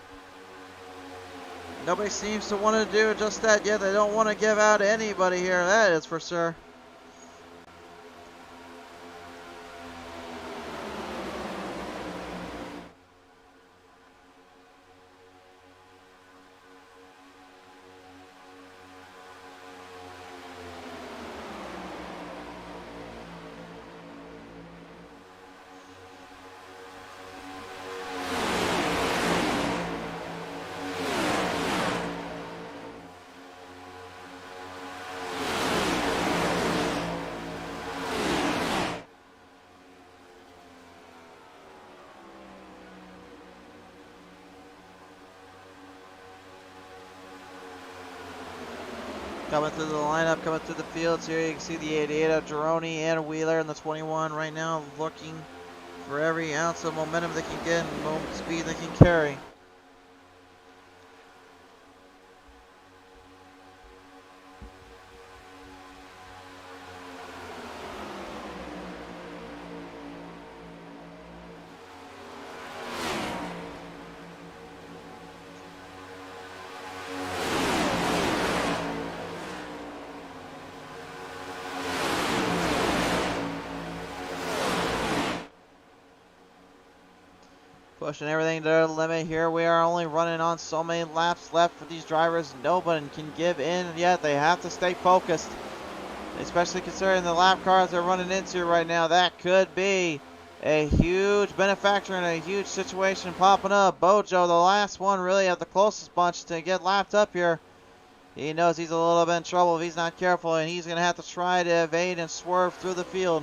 Speaker 2: Nobody seems to want to do just that yet. They don't want to give out anybody here, that is for sure. Coming through the lineup, coming through the fields here, you can see the 88 of Gironi and Wheeler in the 21 right now, looking for every ounce of momentum they can get and speed they can carry. Pushing everything to the limit here. We are only running on so many laps left for these drivers. Nobody can give in yet. They have to stay focused. Especially considering the lap cars they're running into right now. That could be a huge benefactor and a huge situation popping up. Bojo, the last one really of the closest bunch to get lapped up here. He knows he's a little bit in trouble if he's not careful, and he's going to have to try to evade and swerve through the field.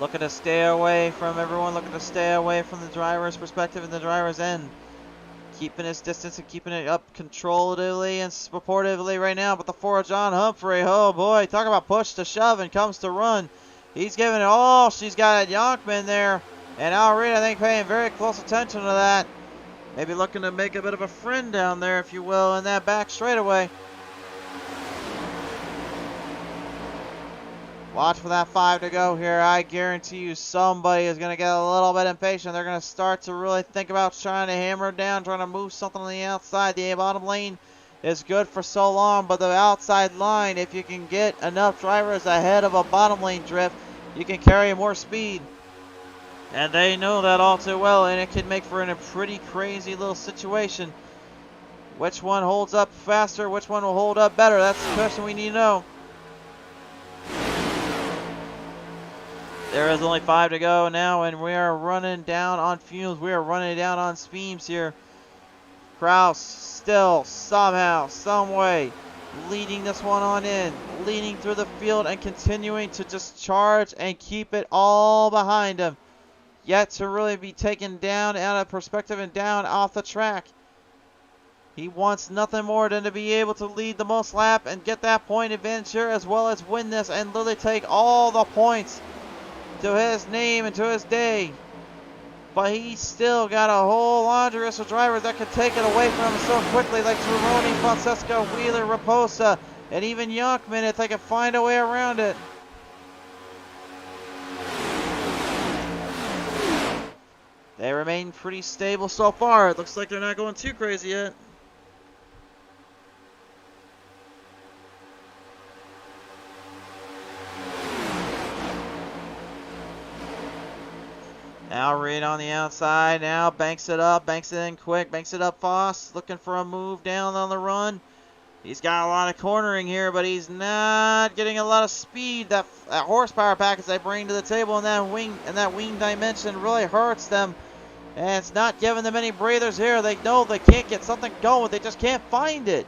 Speaker 2: Looking to stay away from everyone, looking to stay away from the driver's perspective and the driver's end. Keeping his distance and keeping it up controllably and sportively right now. But the four, John Humphrey, oh boy, talk about push to shove and comes to run. He's giving it all she's got at Yonkman there. And Al Reed, I think, paying very close attention to that. Maybe looking to make a bit of a friend down there, if you will, in that back straightaway. Watch for that 5 to go here. I guarantee you somebody is going to get a little bit impatient. They're going to start to really think about trying to hammer it down, trying to move something on the outside. The bottom lane is good for so long, but the outside line, if you can get enough drivers ahead of a bottom lane drift, you can carry more speed. And they know that all too well, and it can make for a pretty crazy little situation. Which one holds up faster? Which one will hold up better? That's the question we need to know. There is only 5 to go now, and we are running down on fumes. We are running down on steams here. Kraus still, somehow, some way, leading this one on in. Leading through the field and continuing to just charge and keep it all behind him. Yet to really be taken down out of perspective and down off the track. He wants nothing more than to be able to lead the most lap and get that point advantage here, as well as win this and literally take all the points to his name and to his day. But he's still got a whole laundry list of drivers that can take it away from him so quickly, like Gironi, Francesco, Wheeler, Raposa, and even Yonkman if they can find a way around it. They remain pretty stable so far. It looks like they're not going too crazy yet. Now Reed on the outside. Now banks it up. Banks it in quick. Banks it up fast. Looking for a move down on the run. He's got a lot of cornering here, but he's not getting a lot of speed. That horsepower package they bring to the table in that wing dimension really hurts them. And it's not giving them any breathers here. They know they can't get something going. They just can't find it.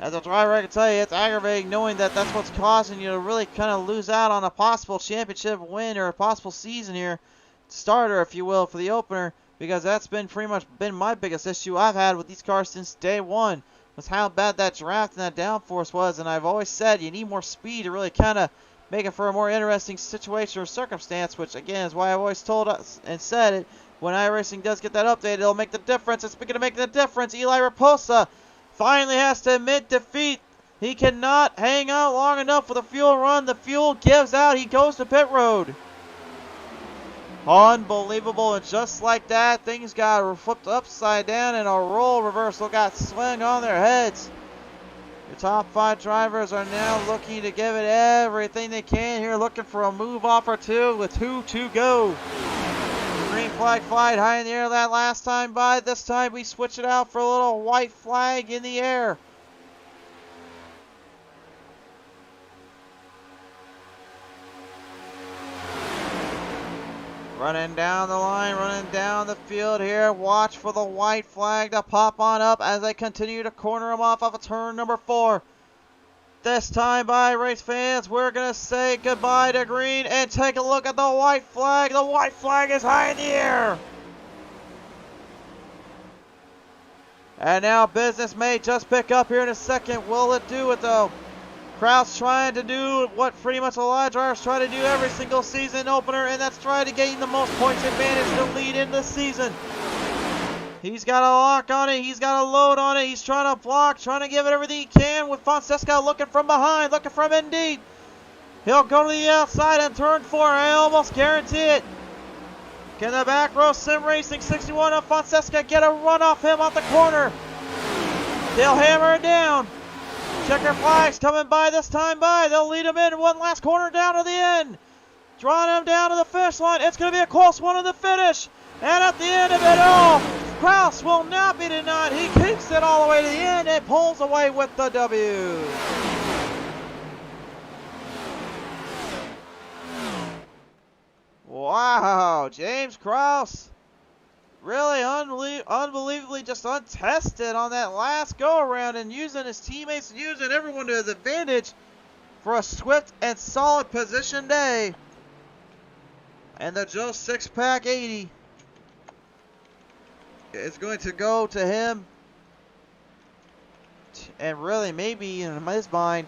Speaker 2: As a driver, I can tell you, it's aggravating knowing that that's what's causing you to really kind of lose out on a possible championship win or a possible season here. Starter, if you will, for the opener. Because that's been pretty much been my biggest issue I've had with these cars since day one. Was how bad that draft and that downforce was. And I've always said you need more speed to really kind of make it for a more interesting situation or circumstance, which again is why I've always told us and said it. When iRacing does get that update, it'll make the difference. And speaking of making the difference, Eli Raposa finally has to admit defeat. He cannot hang out long enough for the fuel run. The fuel gives out. He goes to pit road. Unbelievable. And just like that, things got flipped upside down and a role reversal got swung on their heads. The top 5 drivers are now looking to give it everything they can here, looking for a move off or two with 2 to go. Green flag flied high in the air that last time by. This time we switch it out for a little white flag in the air. Running down the line, running down the field here. Watch for the white flag to pop on up as they continue to corner him off of a turn number 4. This time by race fans, we're going to say goodbye to green and take a look at the white flag. The white flag is high in the air. And now business may just pick up here in a second. Will it do it though? Kraus trying to do what pretty much a lot of drivers try to do every single season opener, and that's try to gain the most points advantage to lead in the season. He's got a lock on it. He's got a load on it. He's trying to block, trying to give it everything he can with Francesco looking from behind, looking from indeed. He'll go to the outside and turn 4. I almost guarantee it. Can the back row Sim Racing 61 of Francesco get a run off him off the corner? They'll hammer it down. Checker flags coming by this time by. They'll lead him in one last corner down to the end. Drawing him down to the finish line. It's going to be a close one in the finish. And at the end of it all, Kraus will not be denied. He keeps it all the way to the end and pulls away with the W. Wow, James Kraus. Really unbelievably just untested on that last go-around and using his teammates and using everyone to his advantage for a swift and solid position day. And the Joe 6-pack 80 is going to go to him. And really, maybe in his mind,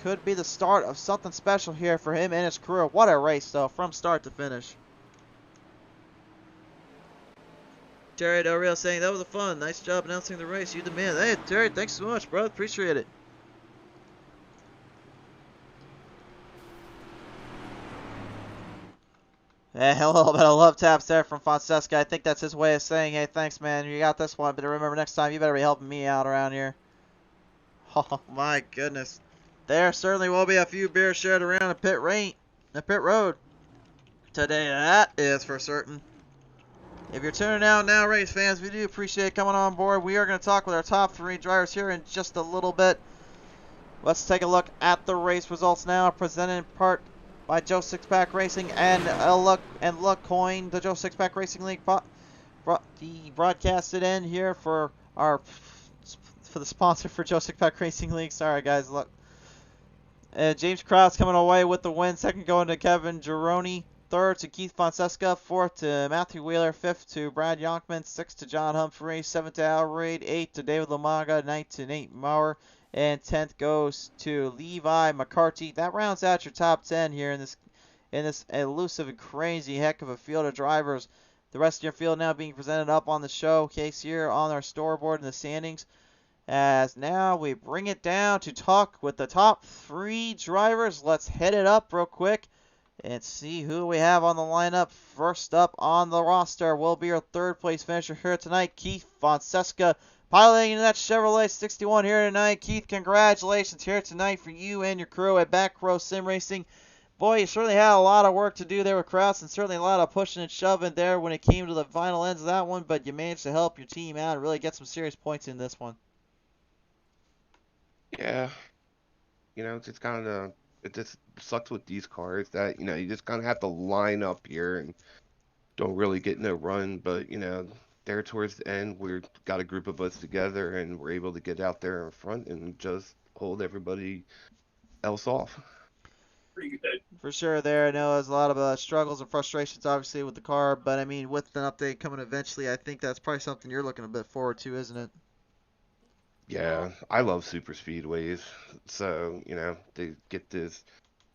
Speaker 2: could be the start of something special here for him and his career. What a race, though, from start to finish. Terry Del Rio saying, that was fun. Nice job announcing the race. You the man. Hey, Terry, thanks so much, bro. Appreciate it. Hey, a little bit of love taps there from Fonseca. I think that's his way of saying, hey, thanks, man. You got this one, but remember next time you better be helping me out around here. Oh, my goodness. There certainly will be a few beers shared around the pit road today. That is for certain. If you're tuning out now, race fans, we do appreciate coming on board. We are going to talk with our top 3 drivers here in just a little bit. Let's take a look at the race results now, presented in part by Joe 6-Pack Racing and Lugcoin, the Joe 6-Pack Racing League broadcasted in here for the sponsor for Joe 6-Pack Racing League. Sorry guys, look. James Kraus coming away with the win. Second going to Kevin Gironi. Third to Keith Fonseca. Fourth to Matthew Wheeler. Fifth to Brad Yonkman. Sixth to John Humphrey. Seventh to Al Reed. Eighth to David Lamaga. Ninth to Nate Maurer. And 10th goes to Levi McCarthy. That rounds out your top 10 here in this elusive and crazy heck of a field of drivers. The rest of your field now being presented up on the showcase here on our scoreboard in the standings. As now we bring it down to talk with the top 3 drivers. Let's head it up real quick and see who we have on the lineup. First up on the roster will be our 3rd place finisher here tonight, Keith Fonseca, piloting in that Chevrolet 61 here tonight. Keith, congratulations here tonight for you and your crew at Back Row Sim Racing. Boy, you certainly had a lot of work to do there with Kraus and certainly a lot of pushing and shoving there when it came to the final ends of that one, but you managed to help your team out and really get some serious points in this one.
Speaker 3: Yeah, it's just it just sucks with these cars that, you just kind of have to line up here and don't really get in a run. But, there towards the end, we've got a group of us together and we're able to get out there in front and just hold everybody else off.
Speaker 4: Pretty good.
Speaker 2: For sure there. I know there's a lot of struggles and frustrations, obviously, with the car. But, I mean, with an update coming eventually, I think that's probably something you're looking a bit forward to, isn't it?
Speaker 3: Yeah, I love super speedways, so, to get this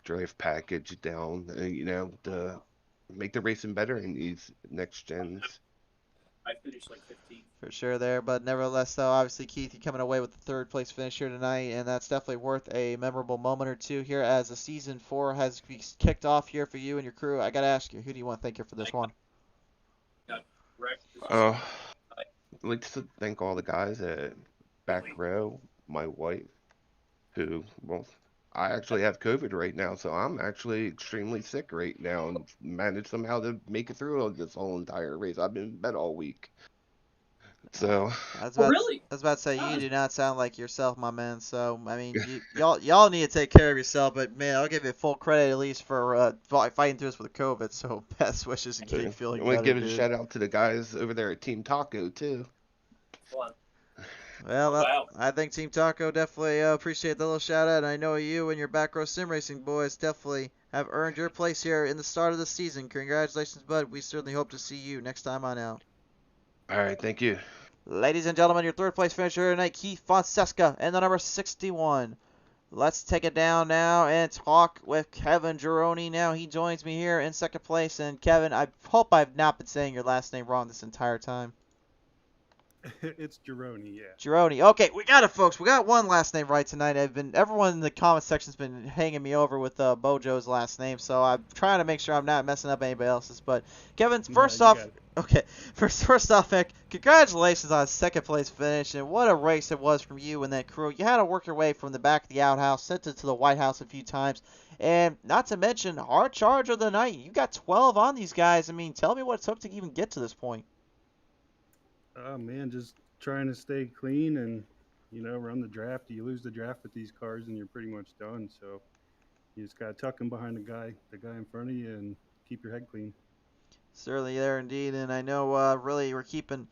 Speaker 3: drive package down, to make the racing better in these next gens.
Speaker 4: I finished like 15th.
Speaker 2: For sure there, but nevertheless, though, obviously, Keith, you're coming away with the 3rd place finish here tonight, and that's definitely worth a memorable moment or two here as the Season 4 has kicked off here for you and your crew. I got to ask you, who do you want to thank here for this one?
Speaker 3: I'd like to thank all the guys at Back Row, my wife, who, well, I actually have COVID right now, so I'm actually extremely sick right now and managed somehow to make it through this whole entire race. I've been in bed all week. So,
Speaker 4: Really?
Speaker 2: I was about to say, you do not sound like yourself, my man. So, I mean, y'all need to take care of yourself. But, man, I'll give you full credit at least for fighting through this with COVID. So, best wishes and keep feeling better.
Speaker 3: I want to give a shout out to the guys over there at Team Taco, too.
Speaker 2: Well,
Speaker 4: Wow.
Speaker 2: I think Team Taco definitely appreciate the little shout out. And I know you and your Back Row Sim Racing boys definitely have earned your place here in the start of the season. Congratulations, bud. We certainly hope to see you next time on out.
Speaker 3: All right, thank you.
Speaker 2: Ladies and gentlemen, your 3rd place finisher tonight, Keith Fonseca, and the number 61. Let's take it down now and talk with Kevin Gironi. Now he joins me here in 2nd place. And Kevin, I hope I've not been saying your last name wrong this entire time.
Speaker 5: It's Gironi, yeah.
Speaker 2: Gironi. Okay, we got it, folks. We got one last name right tonight. Everyone in the comment section's been hanging me over with Bojo's last name, so I'm trying to make sure I'm not messing up anybody else's. But Kevin, first off, Okay, first off, Mick, congratulations on a second place finish, and what a race it was from you and that crew. You had to work your way from the back of the outhouse, sent it to the White House a few times, and not to mention, hard charge of the night. You got 12 on these guys. I mean, tell me what it took to even get to this point.
Speaker 5: Oh man, just trying to stay clean and run the draft. You lose the draft with these cars, and you're pretty much done. So you just gotta tuck them behind the guy in front of you, and keep your head clean.
Speaker 2: Certainly there indeed, and I know really we're keeping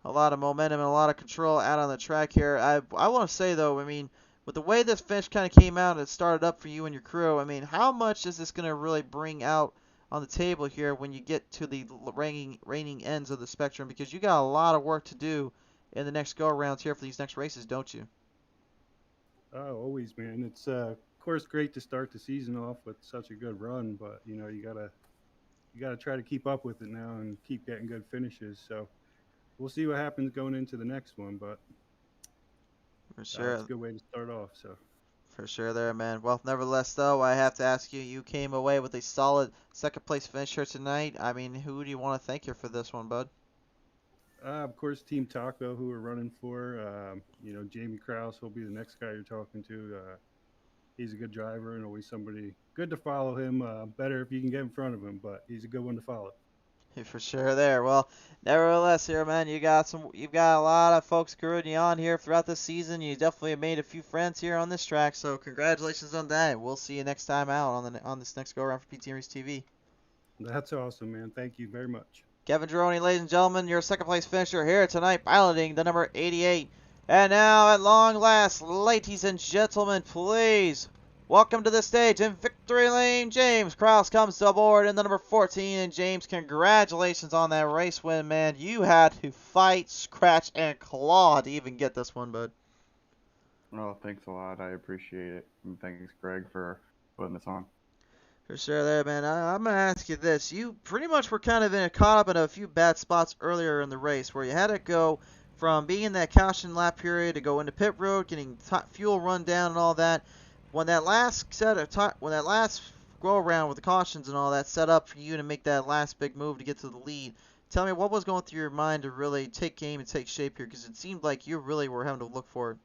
Speaker 2: a lot of momentum and a lot of control out on the track here. I want to say though, I mean, with the way this finish kind of came out and it started up for you and your crew, I mean, how much is this going to really bring out on the table here when you get to the reigning ends of the spectrum? Because you got a lot of work to do in the next go-arounds here for these next races, don't you?
Speaker 5: Oh, always, man. It's of course great to start the season off with such a good run, but you gotta try to keep up with it now and keep getting good finishes. So we'll see what happens going into the next one, but
Speaker 2: For
Speaker 5: it's
Speaker 2: sure.
Speaker 5: a good way to start off. So
Speaker 2: For sure there, man. Well, nevertheless, though, I have to ask you, you came away with a solid second place finish here tonight. I mean, who do you want to thank here for this one, bud?
Speaker 5: of course, Team Taco, who we're running for. Jamie Kraus will be the next guy you're talking to. He's a good driver and always somebody good to follow him. Better if you can get in front of him, but he's a good one to follow.
Speaker 2: For sure there. Well, nevertheless here, man, you've got a lot of folks rooting you on here throughout the season. You definitely have made a few friends here on this track, so congratulations on that. We'll see you next time out on this next go around for PT Race TV.
Speaker 5: That's awesome, man. Thank you very much.
Speaker 2: Kevin Droney, ladies and gentlemen, your second place finisher here tonight, piloting the number 88. And now, at long last, ladies and gentlemen, please welcome to the stage in victory lane. James Krause comes aboard in the number 14. And James, congratulations on that race win, man. You had to fight, scratch, and claw to even get this one, bud.
Speaker 6: Well, thanks a lot. I appreciate it. And thanks, Greg, for putting this on.
Speaker 2: For sure there, man. I'm going to ask you this. You pretty much were kind of caught up in a few bad spots earlier in the race where you had to go from being in that caution lap period to go into pit road, getting fuel run down and all that. When that last go around with the cautions and all that set up for you to make that last big move to get to the lead, tell me what was going through your mind to really take aim and take shape here, because it seemed like you really were having to look for it.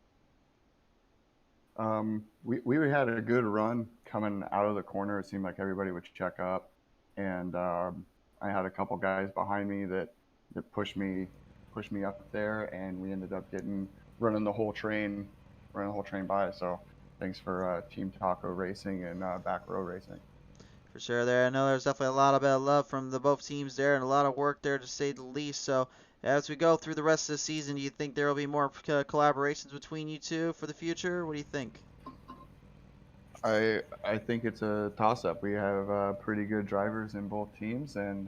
Speaker 6: We had a good run coming out of the corner. It seemed like everybody would check up, and I had a couple guys behind me that pushed me up there, and we ended up running the whole train by. So thanks for Team Taco Racing and Back Row Racing.
Speaker 2: For sure there. I know there's definitely a lot of love from both teams there and a lot of work there to say the least. So as we go through the rest of the season, do you think there will be more collaborations between you two for the future? What do you think?
Speaker 6: I think it's a toss-up. We have pretty good drivers in both teams, and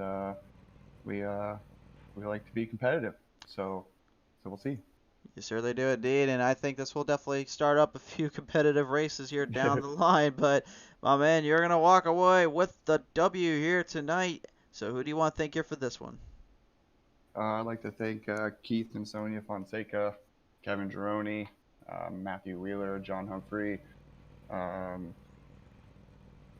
Speaker 6: we like to be competitive. So we'll see.
Speaker 2: You certainly do indeed, and I think this will definitely start up a few competitive races here down the line. But, my man, you're going to walk away with the W here tonight. So who do you want to thank here for this one?
Speaker 6: I'd like to thank Keith and Sonia Fonseca, Kevin Gironi, Matthew Wheeler, John Humphrey,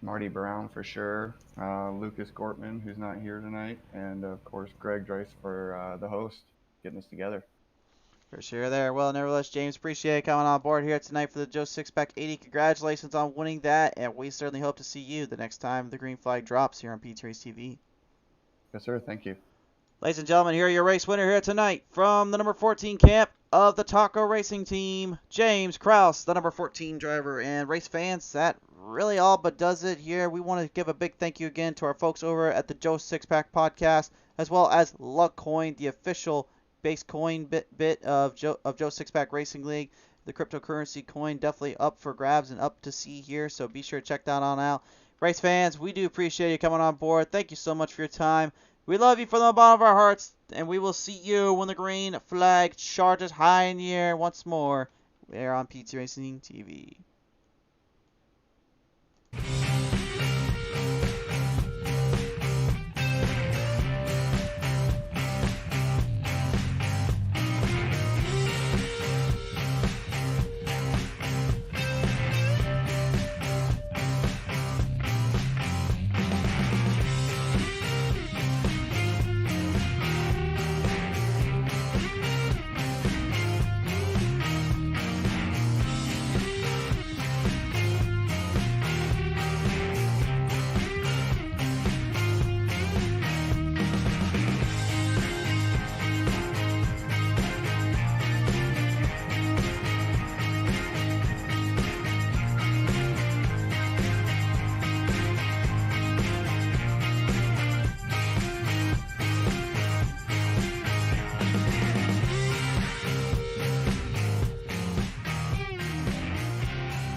Speaker 6: Marty Brown for sure, Lucas Gortman, who's not here tonight, and, of course, Greg Dreiss for the host, getting us together.
Speaker 2: For sure there. Well, nevertheless, James, appreciate coming on board here tonight for the Joe Sixpack 80. Congratulations on winning that, and we certainly hope to see you the next time the green flag drops here on PT Race TV.
Speaker 6: Yes, sir. Thank you.
Speaker 2: Ladies and gentlemen, here your race winner here tonight from the number 14 camp of the Taco Racing Team, James Krause, the number 14 driver. And race fans, that really all but does it here. We want to give a big thank you again to our folks over at the Joe Sixpack Podcast, as well as Lugcoin, the official base coin bit of Joe Sixpack Racing League. The cryptocurrency coin definitely up for grabs and up to see here, so be sure to check that on out. Race fans, we do appreciate you coming on board. Thank you so much for your time. We love you from the bottom of our hearts, and we will see you when the green flag charges high in the air once more here on PT Racing TV.